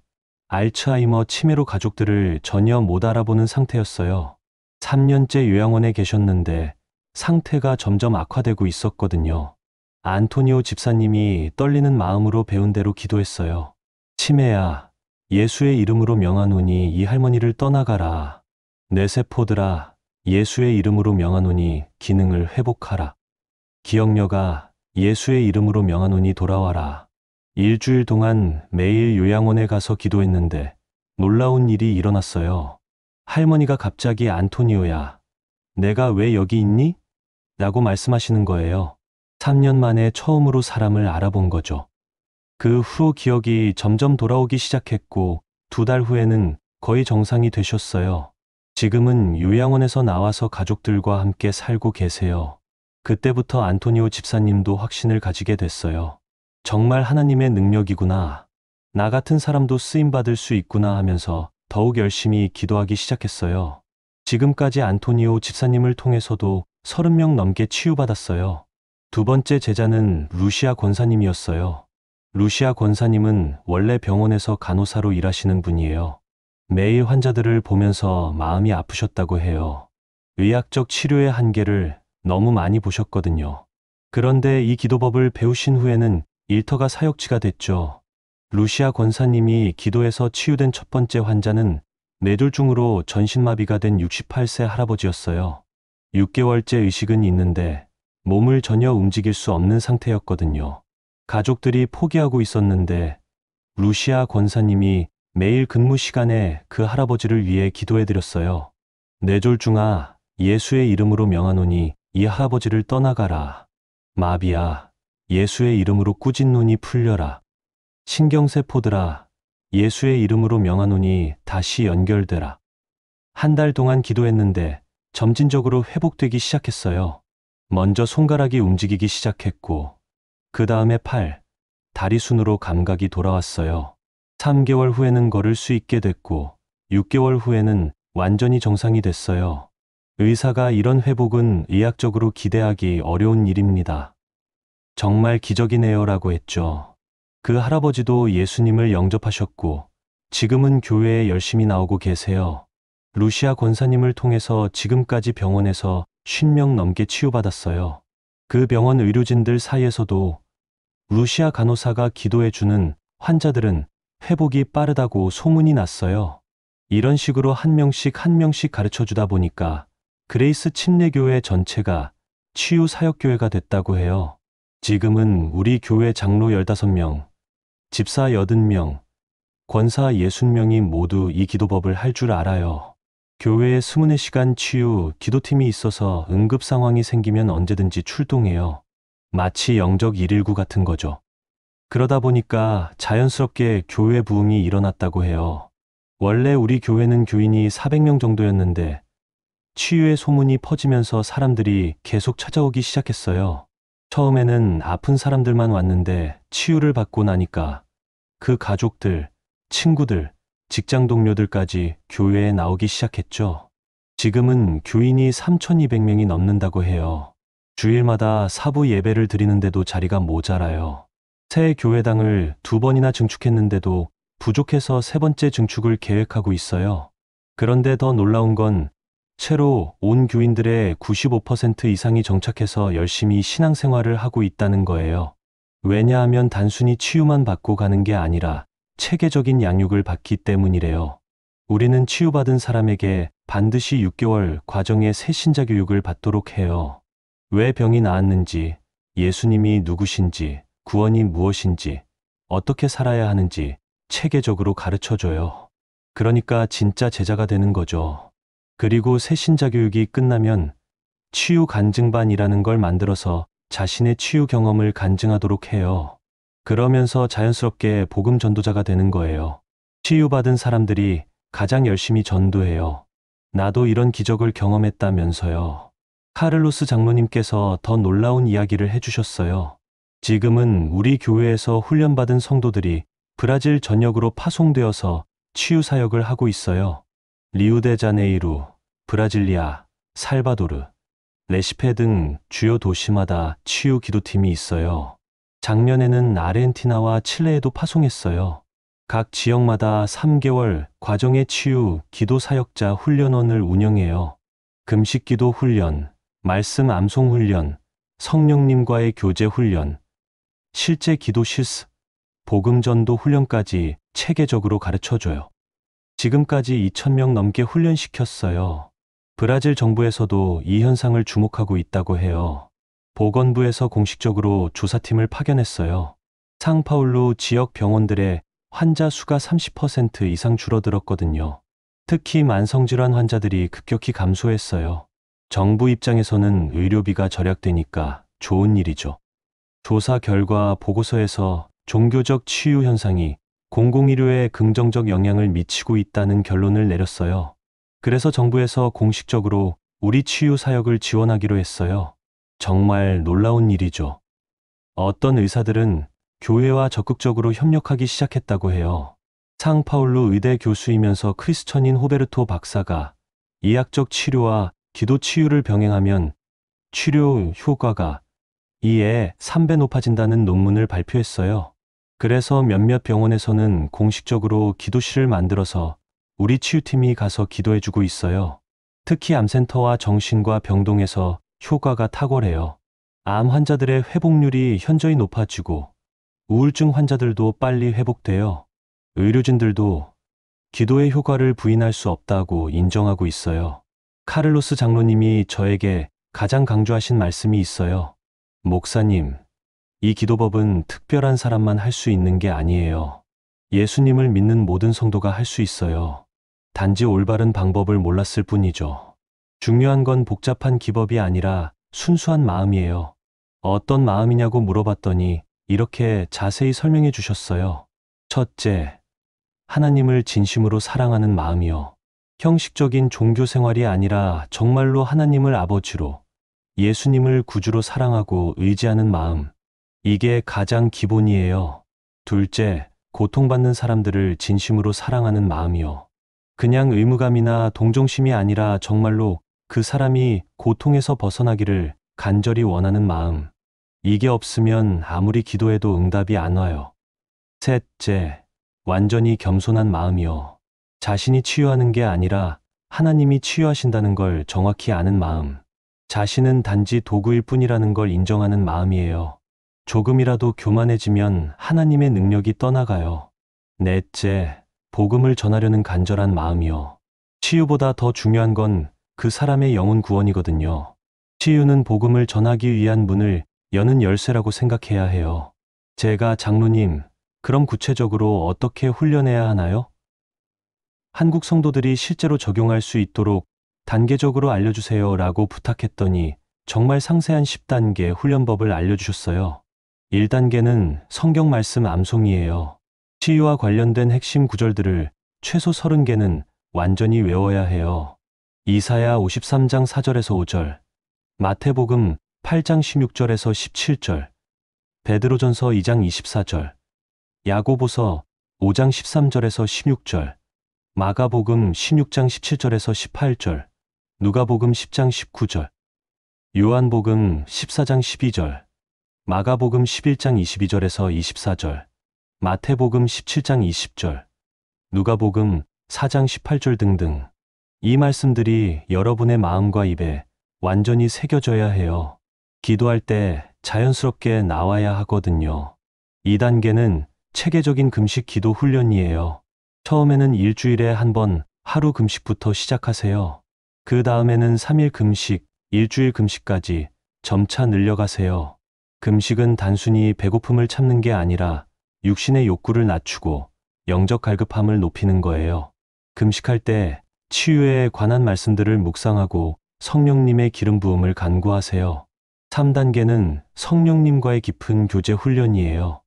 알츠하이머 치매로 가족들을 전혀 못 알아보는 상태였어요. 3년째 요양원에 계셨는데 상태가 점점 악화되고 있었거든요. 안토니오 집사님이 떨리는 마음으로 배운 대로 기도했어요. 치매야, 예수의 이름으로 명하노니 이 할머니를 떠나가라. 내 세포들아, 예수의 이름으로 명하노니 기능을 회복하라. 기억력아, 예수의 이름으로 명하노니 돌아와라. 일주일 동안 매일 요양원에 가서 기도했는데 놀라운 일이 일어났어요. 할머니가 갑자기 안토니오야, 내가 왜 여기 있니? 라고 말씀하시는 거예요. 3년 만에 처음으로 사람을 알아본 거죠. 그 후 기억이 점점 돌아오기 시작했고 2달 후에는 거의 정상이 되셨어요. 지금은 요양원에서 나와서 가족들과 함께 살고 계세요. 그때부터 안토니오 집사님도 확신을 가지게 됐어요. 정말 하나님의 능력이구나. 나 같은 사람도 쓰임받을 수 있구나 하면서 더욱 열심히 기도하기 시작했어요. 지금까지 안토니오 집사님을 통해서도 30명 넘게 치유받았어요. 2번째 제자는 루시아 권사님이었어요. 루시아 권사님은 원래 병원에서 간호사로 일하시는 분이에요. 매일 환자들을 보면서 마음이 아프셨다고 해요. 의학적 치료의 한계를 너무 많이 보셨거든요. 그런데 이 기도법을 배우신 후에는 일터가 사역지가 됐죠. 루시아 권사님이 기도해서 치유된 첫 번째 환자는 뇌졸중으로 전신마비가 된 68세 할아버지였어요. 6개월째 의식은 있는데 몸을 전혀 움직일 수 없는 상태였거든요. 가족들이 포기하고 있었는데 루시아 권사님이 매일 근무 시간에 그 할아버지를 위해 기도해드렸어요. 뇌졸중아, 예수의 이름으로 명하노니 이 할아버지를 떠나가라. 마비야, 예수의 이름으로 꾸진 눈이 풀려라. 신경세포들아, 예수의 이름으로 명하노니 다시 연결되라. 1달 동안 기도했는데 점진적으로 회복되기 시작했어요. 먼저 손가락이 움직이기 시작했고 그 다음에 팔, 다리 순으로 감각이 돌아왔어요. 3개월 후에는 걸을 수 있게 됐고 6개월 후에는 완전히 정상이 됐어요. 의사가 이런 회복은 의학적으로 기대하기 어려운 일입니다. 정말 기적이네요 라고 했죠. 그 할아버지도 예수님을 영접하셨고 지금은 교회에 열심히 나오고 계세요. 루시아 권사님을 통해서 지금까지 병원에서 50명 넘게 치유받았어요. 그 병원 의료진들 사이에서도 루시아 간호사가 기도해주는 환자들은 회복이 빠르다고 소문이 났어요. 이런 식으로 한 명씩 가르쳐 주다 보니까 그레이스 침례교회 전체가 치유 사역교회가 됐다고 해요. 지금은 우리 교회 장로 15명, 집사 80명, 권사 60명이 모두 이 기도법을 할 줄 알아요. 교회에 24시간 치유 기도팀이 있어서 응급 상황이 생기면 언제든지 출동해요. 마치 영적 119 같은 거죠. 그러다 보니까 자연스럽게 교회 부흥이 일어났다고 해요. 원래 우리 교회는 교인이 400명 정도였는데 치유의 소문이 퍼지면서 사람들이 계속 찾아오기 시작했어요. 처음에는 아픈 사람들만 왔는데 치유를 받고 나니까 그 가족들, 친구들, 직장 동료들까지 교회에 나오기 시작했죠. 지금은 교인이 3,200명이 넘는다고 해요. 주일마다 사부 예배를 드리는데도 자리가 모자라요. 새 교회당을 2번이나 증축했는데도 부족해서 3번째 증축을 계획하고 있어요. 그런데 더 놀라운 건 채로 온 교인들의 95% 이상이 정착해서 열심히 신앙생활을 하고 있다는 거예요. 왜냐하면 단순히 치유만 받고 가는 게 아니라 체계적인 양육을 받기 때문이래요. 우리는 치유받은 사람에게 반드시 6개월 과정의 새신자 교육을 받도록 해요. 왜 병이 나았는지, 예수님이 누구신지, 구원이 무엇인지, 어떻게 살아야 하는지 체계적으로 가르쳐줘요. 그러니까 진짜 제자가 되는 거죠. 그리고 새신자 교육이 끝나면 치유 간증반이라는 걸 만들어서 자신의 치유 경험을 간증하도록 해요. 그러면서 자연스럽게 복음 전도자가 되는 거예요. 치유받은 사람들이 가장 열심히 전도해요. 나도 이런 기적을 경험했다면서요. 카를로스 장로님께서 더 놀라운 이야기를 해주셨어요. 지금은 우리 교회에서 훈련받은 성도들이 브라질 전역으로 파송되어서 치유 사역을 하고 있어요. 리우데자네이루, 브라질리아, 살바도르, 레시페 등 주요 도시마다 치유 기도팀이 있어요. 작년에는 아르헨티나와 칠레에도 파송했어요. 각 지역마다 3개월 과정의 치유 기도 사역자 훈련원을 운영해요. 금식 기도 훈련, 말씀 암송 훈련, 성령님과의 교제 훈련, 실제 기도 실습, 복음 전도 훈련까지 체계적으로 가르쳐줘요. 지금까지 2,000명 넘게 훈련시켰어요. 브라질 정부에서도 이 현상을 주목하고 있다고 해요. 보건부에서 공식적으로 조사팀을 파견했어요. 상파울루 지역 병원들의 환자 수가 30% 이상 줄어들었거든요. 특히 만성질환 환자들이 급격히 감소했어요. 정부 입장에서는 의료비가 절약되니까 좋은 일이죠. 조사 결과 보고서에서 종교적 치유 현상이 공공의료에 긍정적 영향을 미치고 있다는 결론을 내렸어요. 그래서 정부에서 공식적으로 우리 치유 사역을 지원하기로 했어요. 정말 놀라운 일이죠. 어떤 의사들은 교회와 적극적으로 협력하기 시작했다고 해요. 상파울루 의대 교수이면서 크리스천인 호베르토 박사가 이학적 치료와 기도 치유를 병행하면 치료 효과가 2에 3배 높아진다는 논문을 발표했어요. 그래서 몇몇 병원에서는 공식적으로 기도실을 만들어서 우리 치유팀이 가서 기도해주고 있어요. 특히 암센터와 정신과 병동에서 효과가 탁월해요. 암 환자들의 회복률이 현저히 높아지고 우울증 환자들도 빨리 회복돼요. 의료진들도 기도의 효과를 부인할 수 없다고 인정하고 있어요. 카를로스 장로님이 저에게 가장 강조하신 말씀이 있어요. 목사님, 이 기도법은 특별한 사람만 할 수 있는 게 아니에요. 예수님을 믿는 모든 성도가 할 수 있어요. 단지 올바른 방법을 몰랐을 뿐이죠. 중요한 건 복잡한 기법이 아니라 순수한 마음이에요. 어떤 마음이냐고 물어봤더니 이렇게 자세히 설명해 주셨어요. 첫째, 하나님을 진심으로 사랑하는 마음이요. 형식적인 종교 생활이 아니라 정말로 하나님을 아버지로, 예수님을 구주로 사랑하고 의지하는 마음. 이게 가장 기본이에요. 둘째, 고통받는 사람들을 진심으로 사랑하는 마음이요. 그냥 의무감이나 동정심이 아니라 정말로 그 사람이 고통에서 벗어나기를 간절히 원하는 마음. 이게 없으면 아무리 기도해도 응답이 안 와요. 셋째, 완전히 겸손한 마음이요. 자신이 치유하는 게 아니라 하나님이 치유하신다는 걸 정확히 아는 마음. 자신은 단지 도구일 뿐이라는 걸 인정하는 마음이에요. 조금이라도 교만해지면 하나님의 능력이 떠나가요. 넷째, 복음을 전하려는 간절한 마음이요. 치유보다 더 중요한 건 그 사람의 영혼 구원이거든요. 치유는 복음을 전하기 위한 문을 여는 열쇠라고 생각해야 해요. 제가 장로님, 그럼 구체적으로 어떻게 훈련해야 하나요? 한국 성도들이 실제로 적용할 수 있도록 단계적으로 알려주세요 라고 부탁했더니 정말 상세한 10단계 훈련법을 알려주셨어요. 1단계는 성경 말씀 암송이에요. 치유와 관련된 핵심 구절들을 최소 30개는 완전히 외워야 해요. 이사야 53장 4절에서 5절, 마태복음 8장 16절에서 17절, 베드로전서 2장 24절, 야고보서 5장 13절에서 16절, 마가복음 16장 17절에서 18절, 누가복음 10장 19절, 요한복음 14장 12절, 마가복음 11장 22절에서 24절, 마태복음 17장 20절, 누가복음 4장 18절 등등. 이 말씀들이 여러분의 마음과 입에 완전히 새겨져야 해요. 기도할 때 자연스럽게 나와야 하거든요. 2단계는 체계적인 금식 기도 훈련이에요. 처음에는 일주일에 한 번 하루 금식부터 시작하세요. 그 다음에는 3일 금식, 일주일 금식까지 점차 늘려가세요. 금식은 단순히 배고픔을 참는 게 아니라 육신의 욕구를 낮추고 영적 갈급함을 높이는 거예요. 금식할 때 치유에 관한 말씀들을 묵상하고 성령님의 기름 부음을 간구하세요. 3단계는 성령님과의 깊은 교제 훈련이에요.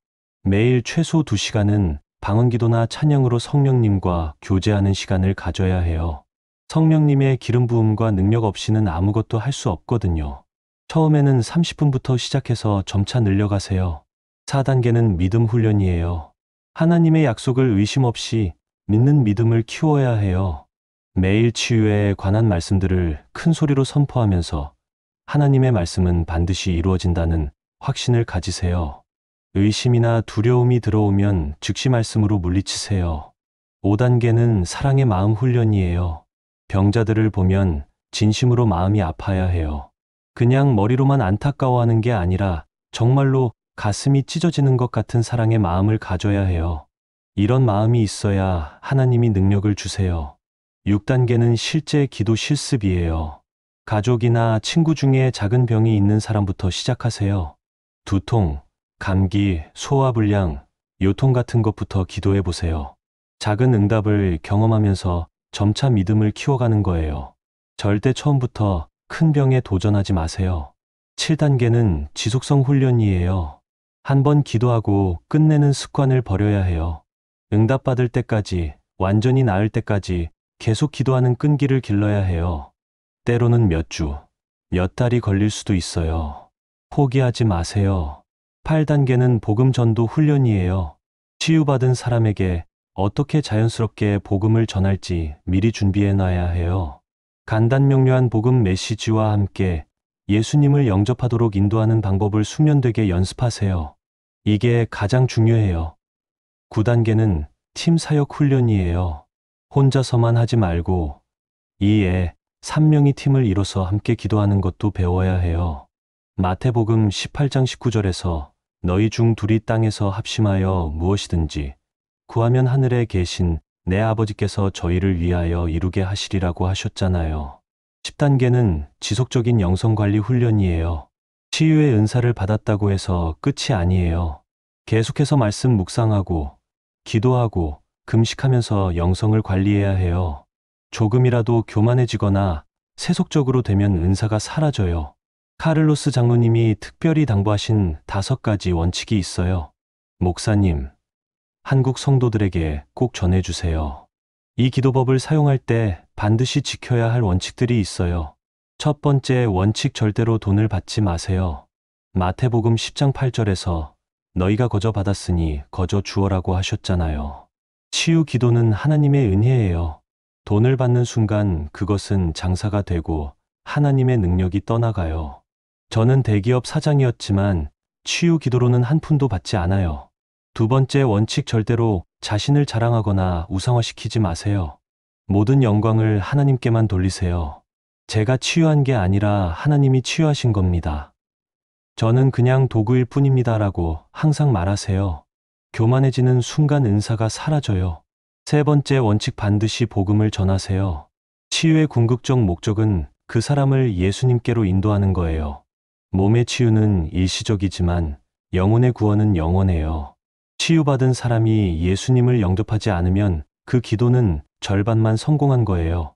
매일 최소 2시간은 방언기도나 찬양으로 성령님과 교제하는 시간을 가져야 해요. 성령님의 기름 부음과 능력 없이는 아무것도 할 수 없거든요. 처음에는 30분부터 시작해서 점차 늘려가세요. 4단계는 믿음 훈련이에요. 하나님의 약속을 의심 없이 믿는 믿음을 키워야 해요. 매일 치유에 관한 말씀들을 큰 소리로 선포하면서 하나님의 말씀은 반드시 이루어진다는 확신을 가지세요. 의심이나 두려움이 들어오면 즉시 말씀으로 물리치세요. 5단계는 사랑의 마음 훈련이에요. 병자들을 보면 진심으로 마음이 아파야 해요. 그냥 머리로만 안타까워하는 게 아니라 정말로 가슴이 찢어지는 것 같은 사랑의 마음을 가져야 해요. 이런 마음이 있어야 하나님이 능력을 주세요. 6단계는 실제 기도 실습이에요. 가족이나 친구 중에 작은 병이 있는 사람부터 시작하세요. 두통, 감기, 소화불량, 요통 같은 것부터 기도해 보세요. 작은 응답을 경험하면서 점차 믿음을 키워가는 거예요. 절대 처음부터 큰 병에 도전하지 마세요. 7단계는 지속성 훈련이에요. 한 번 기도하고 끝내는 습관을 버려야 해요. 응답받을 때까지, 완전히 나을 때까지 계속 기도하는 끈기를 길러야 해요. 때로는 몇 주, 몇 달이 걸릴 수도 있어요. 포기하지 마세요. 8단계는 복음 전도 훈련이에요. 치유받은 사람에게 어떻게 자연스럽게 복음을 전할지 미리 준비해 놔야 해요. 간단명료한 복음 메시지와 함께 예수님을 영접하도록 인도하는 방법을 숙련되게 연습하세요. 이게 가장 중요해요. 9단계는 팀 사역 훈련이에요. 혼자서만 하지 말고 이에 3명이 팀을 이뤄서 함께 기도하는 것도 배워야 해요. 마태복음 18장 19절에서 너희 중 둘이 땅에서 합심하여 무엇이든지 구하면 하늘에 계신 내 아버지께서 저희를 위하여 이루게 하시리라고 하셨잖아요. 10단계는 지속적인 영성관리 훈련이에요. 치유의 은사를 받았다고 해서 끝이 아니에요. 계속해서 말씀 묵상하고 기도하고 금식하면서 영성을 관리해야 해요. 조금이라도 교만해지거나 세속적으로 되면 은사가 사라져요. 카를로스 장로님이 특별히 당부하신 5가지 원칙이 있어요. 목사님, 한국 성도들에게 꼭 전해주세요. 이 기도법을 사용할 때 반드시 지켜야 할 원칙들이 있어요. 첫 번째 원칙, 절대로 돈을 받지 마세요. 마태복음 10장 8절에서 너희가 거저 받았으니 거저 주어라고 하셨잖아요. 치유 기도는 하나님의 은혜예요. 돈을 받는 순간 그것은 장사가 되고 하나님의 능력이 떠나가요. 저는 대기업 사장이었지만 치유 기도로는 한 푼도 받지 않아요. 두 번째 원칙, 절대로 자신을 자랑하거나 우상화시키지 마세요. 모든 영광을 하나님께만 돌리세요. 제가 치유한 게 아니라 하나님이 치유하신 겁니다. 저는 그냥 도구일 뿐입니다라고 항상 말하세요. 교만해지는 순간 은사가 사라져요. 세 번째 원칙, 반드시 복음을 전하세요. 치유의 궁극적 목적은 그 사람을 예수님께로 인도하는 거예요. 몸의 치유는 일시적이지만 영혼의 구원은 영원해요. 치유받은 사람이 예수님을 영접하지 않으면 그 기도는 절반만 성공한 거예요.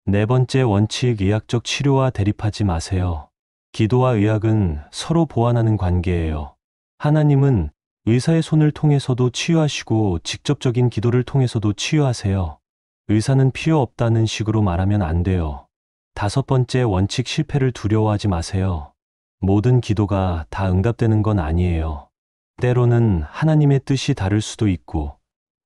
네 번째 원칙, 의학적 치료와 대립하지 마세요. 기도와 의학은 서로 보완하는 관계예요. 하나님은 의사의 손을 통해서도 치유하시고 직접적인 기도를 통해서도 치유하세요. 의사는 필요 없다는 식으로 말하면 안 돼요. 다섯 번째 원칙, 실패를 두려워하지 마세요. 모든 기도가 다 응답되는 건 아니에요. 때로는 하나님의 뜻이 다를 수도 있고,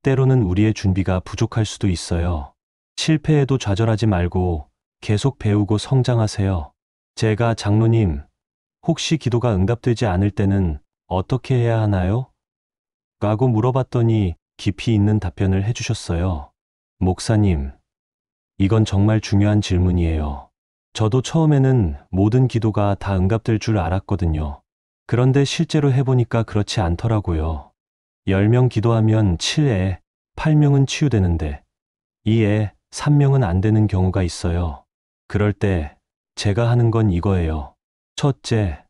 때로는 우리의 준비가 부족할 수도 있어요. 실패해도 좌절하지 말고 계속 배우고 성장하세요. 제가 장로님, 혹시 기도가 응답되지 않을 때는 어떻게 해야 하나요? 라고 물어봤더니 깊이 있는 답변을 해주셨어요. 목사님, 이건 정말 중요한 질문이에요. 저도 처음에는 모든 기도가 다 응답될 줄 알았거든요. 그런데 실제로 해보니까 그렇지 않더라고요. 10명 기도하면 7애, 8명은 치유되는데 2애, 3명은 안 되는 경우가 있어요. 그럴 때 제가 하는 건 이거예요. 첫째,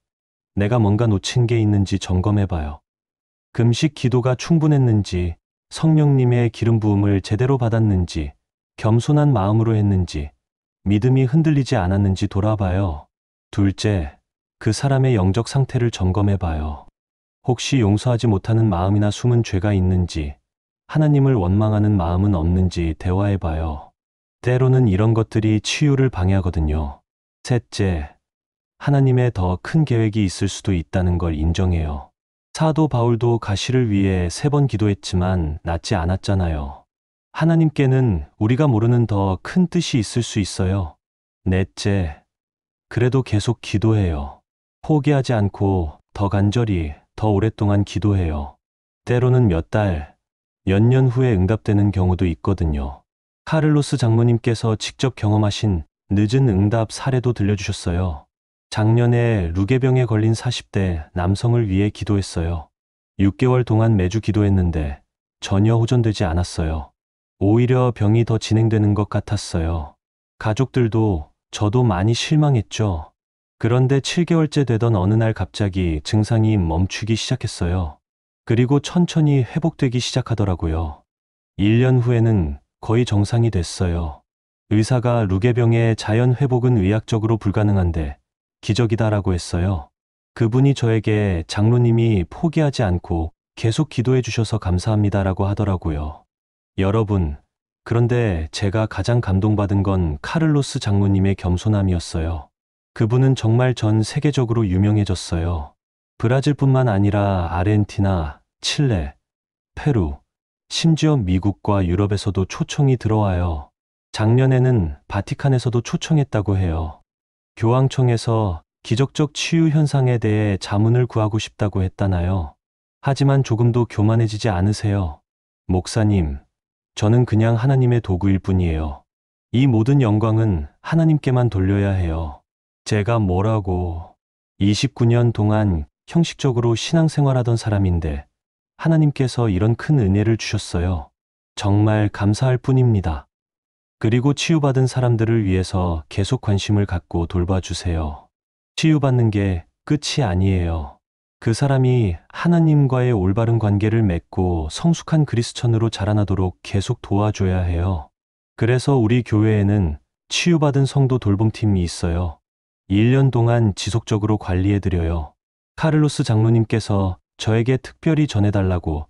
내가 뭔가 놓친 게 있는지 점검해봐요. 금식 기도가 충분했는지, 성령님의 기름 부음을 제대로 받았는지, 겸손한 마음으로 했는지, 믿음이 흔들리지 않았는지 돌아봐요. 둘째, 그 사람의 영적 상태를 점검해봐요. 혹시 용서하지 못하는 마음이나 숨은 죄가 있는지, 하나님을 원망하는 마음은 없는지 대화해봐요. 때로는 이런 것들이 치유를 방해하거든요. 셋째, 하나님의 더 큰 계획이 있을 수도 있다는 걸 인정해요. 사도 바울도 가시를 위해 3번 기도했지만 낫지 않았잖아요. 하나님께는 우리가 모르는 더 큰 뜻이 있을 수 있어요. 넷째, 그래도 계속 기도해요. 포기하지 않고 더 간절히, 더 오랫동안 기도해요. 때로는 몇 달, 몇 년 후에 응답되는 경우도 있거든요. 카를로스 장로님께서 직접 경험하신 늦은 응답 사례도 들려주셨어요. 작년에 루게병에 걸린 40대 남성을 위해 기도했어요. 6개월 동안 매주 기도했는데 전혀 호전되지 않았어요. 오히려 병이 더 진행되는 것 같았어요. 가족들도 저도 많이 실망했죠. 그런데 7개월째 되던 어느 날 갑자기 증상이 멈추기 시작했어요. 그리고 천천히 회복되기 시작하더라고요. 1년 후에는 거의 정상이 됐어요. 의사가 루게병의 자연 회복은 의학적으로 불가능한데 기적이다라고 했어요. 그분이 저에게 장로님이 포기하지 않고 계속 기도해 주셔서 감사합니다라고 하더라고요. 여러분, 그런데 제가 가장 감동받은 건 카를로스 장로님의 겸손함이었어요. 그분은 정말 전 세계적으로 유명해졌어요. 브라질뿐만 아니라 아르헨티나, 칠레, 페루, 심지어 미국과 유럽에서도 초청이 들어와요. 작년에는 바티칸에서도 초청했다고 해요. 교황청에서 기적적 치유 현상에 대해 자문을 구하고 싶다고 했다나요. 하지만 조금도 교만해지지 않으세요. 목사님, 저는 그냥 하나님의 도구일 뿐이에요. 이 모든 영광은 하나님께만 돌려야 해요. 제가 뭐라고 29년 동안 형식적으로 신앙생활하던 사람인데 하나님께서 이런 큰 은혜를 주셨어요. 정말 감사할 뿐입니다. 그리고 치유받은 사람들을 위해서 계속 관심을 갖고 돌봐주세요. 치유받는 게 끝이 아니에요. 그 사람이 하나님과의 올바른 관계를 맺고 성숙한 그리스천으로 자라나도록 계속 도와줘야 해요. 그래서 우리 교회에는 치유받은 성도 돌봄팀이 있어요. 1년 동안 지속적으로 관리해드려요. 카를로스 장로님께서 저에게 특별히 전해달라고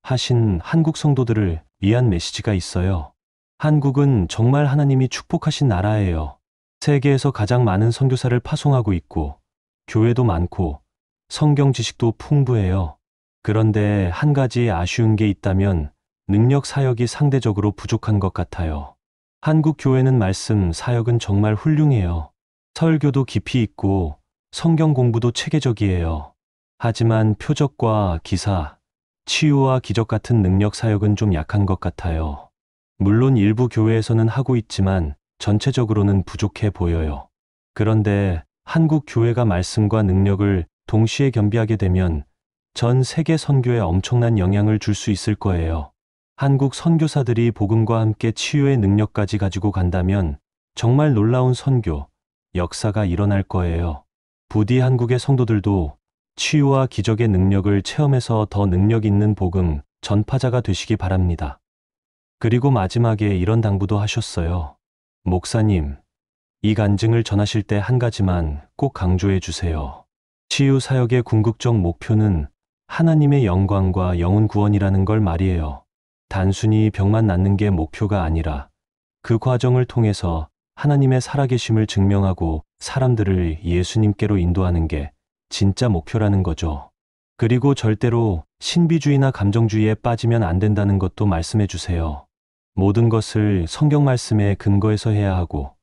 하신 한국 성도들을 위한 메시지가 있어요. 한국은 정말 하나님이 축복하신 나라예요. 세계에서 가장 많은 선교사를 파송하고 있고 교회도 많고 성경 지식도 풍부해요. 그런데 한 가지 아쉬운 게 있다면 능력 사역이 상대적으로 부족한 것 같아요. 한국 교회는 말씀 사역은 정말 훌륭해요. 설교도 깊이 있고 성경 공부도 체계적이에요. 하지만 표적과 기사, 치유와 기적 같은 능력 사역은 좀 약한 것 같아요. 물론 일부 교회에서는 하고 있지만 전체적으로는 부족해 보여요. 그런데 한국 교회가 말씀과 능력을 동시에 겸비하게 되면 전 세계 선교에 엄청난 영향을 줄 수 있을 거예요. 한국 선교사들이 복음과 함께 치유의 능력까지 가지고 간다면 정말 놀라운 선교, 역사가 일어날 거예요. 부디 한국의 성도들도 치유와 기적의 능력을 체험해서 더 능력 있는 복음 전파자가 되시기 바랍니다. 그리고 마지막에 이런 당부도 하셨어요. 목사님, 이 간증을 전하실 때 한 가지만 꼭 강조해 주세요. 치유 사역의 궁극적 목표는 하나님의 영광과 영혼 구원이라는 걸 말이에요. 단순히 병만 낫는 게 목표가 아니라 그 과정을 통해서 하나님의 살아계심을 증명하고 사람들을 예수님께로 인도하는 게 진짜 목표라는 거죠. 그리고 절대로 신비주의나 감정주의에 빠지면 안 된다는 것도 말씀해 주세요. 모든 것을 성경 말씀에 근거해서 해야 하고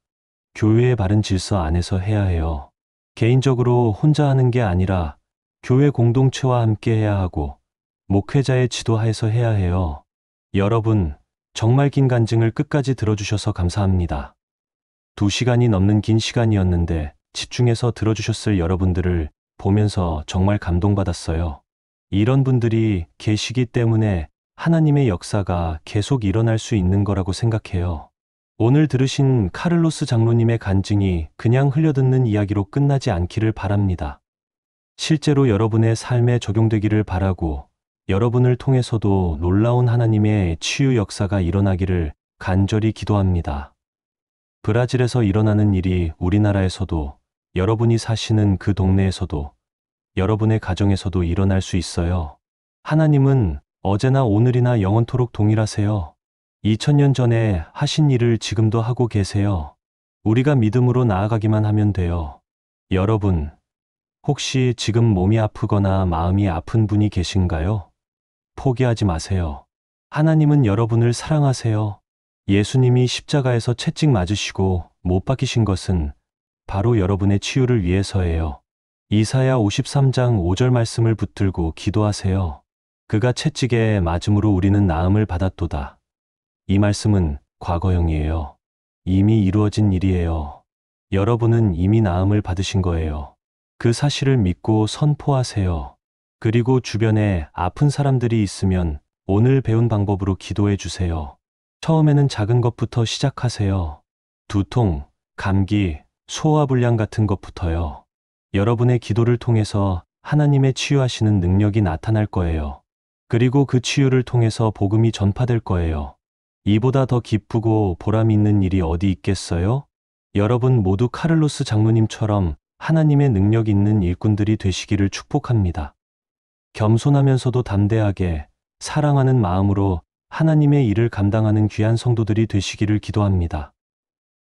교회의 바른 질서 안에서 해야 해요. 개인적으로 혼자 하는 게 아니라 교회 공동체와 함께 해야 하고 목회자의 지도하에서 해야 해요. 여러분, 정말 긴 간증을 끝까지 들어주셔서 감사합니다. 2시간이 넘는 긴 시간이었는데 집중해서 들어주셨을 여러분들을 보면서 정말 감동받았어요. 이런 분들이 계시기 때문에 하나님의 역사가 계속 일어날 수 있는 거라고 생각해요. 오늘 들으신 카를로스 장로님의 간증이 그냥 흘려듣는 이야기로 끝나지 않기를 바랍니다. 실제로 여러분의 삶에 적용되기를 바라고 여러분을 통해서도 놀라운 하나님의 치유 역사가 일어나기를 간절히 기도합니다. 브라질에서 일어나는 일이 우리나라에서도, 여러분이 사시는 그 동네에서도, 여러분의 가정에서도 일어날 수 있어요. 하나님은 어제나 오늘이나 영원토록 동일하세요. 2000년 전에 하신 일을 지금도 하고 계세요. 우리가 믿음으로 나아가기만 하면 돼요. 여러분, 혹시 지금 몸이 아프거나 마음이 아픈 분이 계신가요? 포기하지 마세요. 하나님은 여러분을 사랑하세요. 예수님이 십자가에서 채찍 맞으시고 못 박히신 것은 바로 여러분의 치유를 위해서예요. 이사야 53장 5절 말씀을 붙들고 기도하세요. 그가 채찍에 맞음으로 우리는 나음을 받았도다. 이 말씀은 과거형이에요. 이미 이루어진 일이에요. 여러분은 이미 나음을 받으신 거예요. 그 사실을 믿고 선포하세요. 그리고 주변에 아픈 사람들이 있으면 오늘 배운 방법으로 기도해 주세요. 처음에는 작은 것부터 시작하세요. 두통, 감기, 소화불량 같은 것부터요. 여러분의 기도를 통해서 하나님의 치유하시는 능력이 나타날 거예요. 그리고 그 치유를 통해서 복음이 전파될 거예요. 이보다 더 기쁘고 보람 있는 일이 어디 있겠어요? 여러분 모두 카를로스 장로님처럼 하나님의 능력 있는 일꾼들이 되시기를 축복합니다. 겸손하면서도 담대하게 사랑하는 마음으로 하나님의 일을 감당하는 귀한 성도들이 되시기를 기도합니다.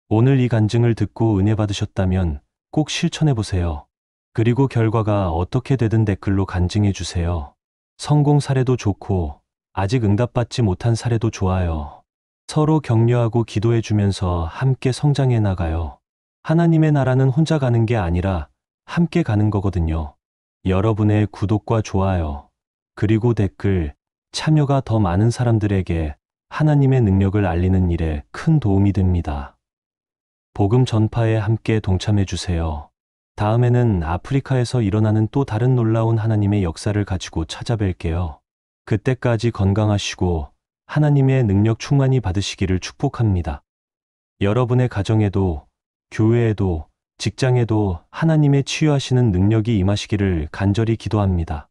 오늘 이 간증을 듣고 은혜 받으셨다면 꼭 실천해 보세요. 그리고 결과가 어떻게 되든 댓글로 간증해 주세요. 성공 사례도 좋고 아직 응답받지 못한 사례도 좋아요. 서로 격려하고 기도해 주면서 함께 성장해 나가요. 하나님의 나라는 혼자 가는 게 아니라 함께 가는 거거든요. 여러분의 구독과 좋아요, 그리고 댓글, 참여가 더 많은 사람들에게 하나님의 능력을 알리는 일에 큰 도움이 됩니다. 복음 전파에 함께 동참해 주세요. 다음에는 아프리카에서 일어나는 또 다른 놀라운 하나님의 역사를 가지고 찾아뵐게요. 그때까지 건강하시고 하나님의 능력 충만히 받으시기를 축복합니다. 여러분의 가정에도, 교회에도, 직장에도 하나님의 치유하시는 능력이 임하시기를 간절히 기도합니다.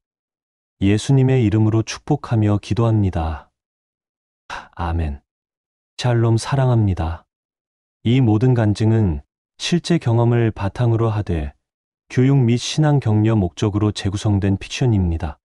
예수님의 이름으로 축복하며 기도합니다. 아멘. 샬롬. 사랑합니다. 이 모든 간증은 실제 경험을 바탕으로 하되 교육 및 신앙 격려 목적으로 재구성된 픽션입니다.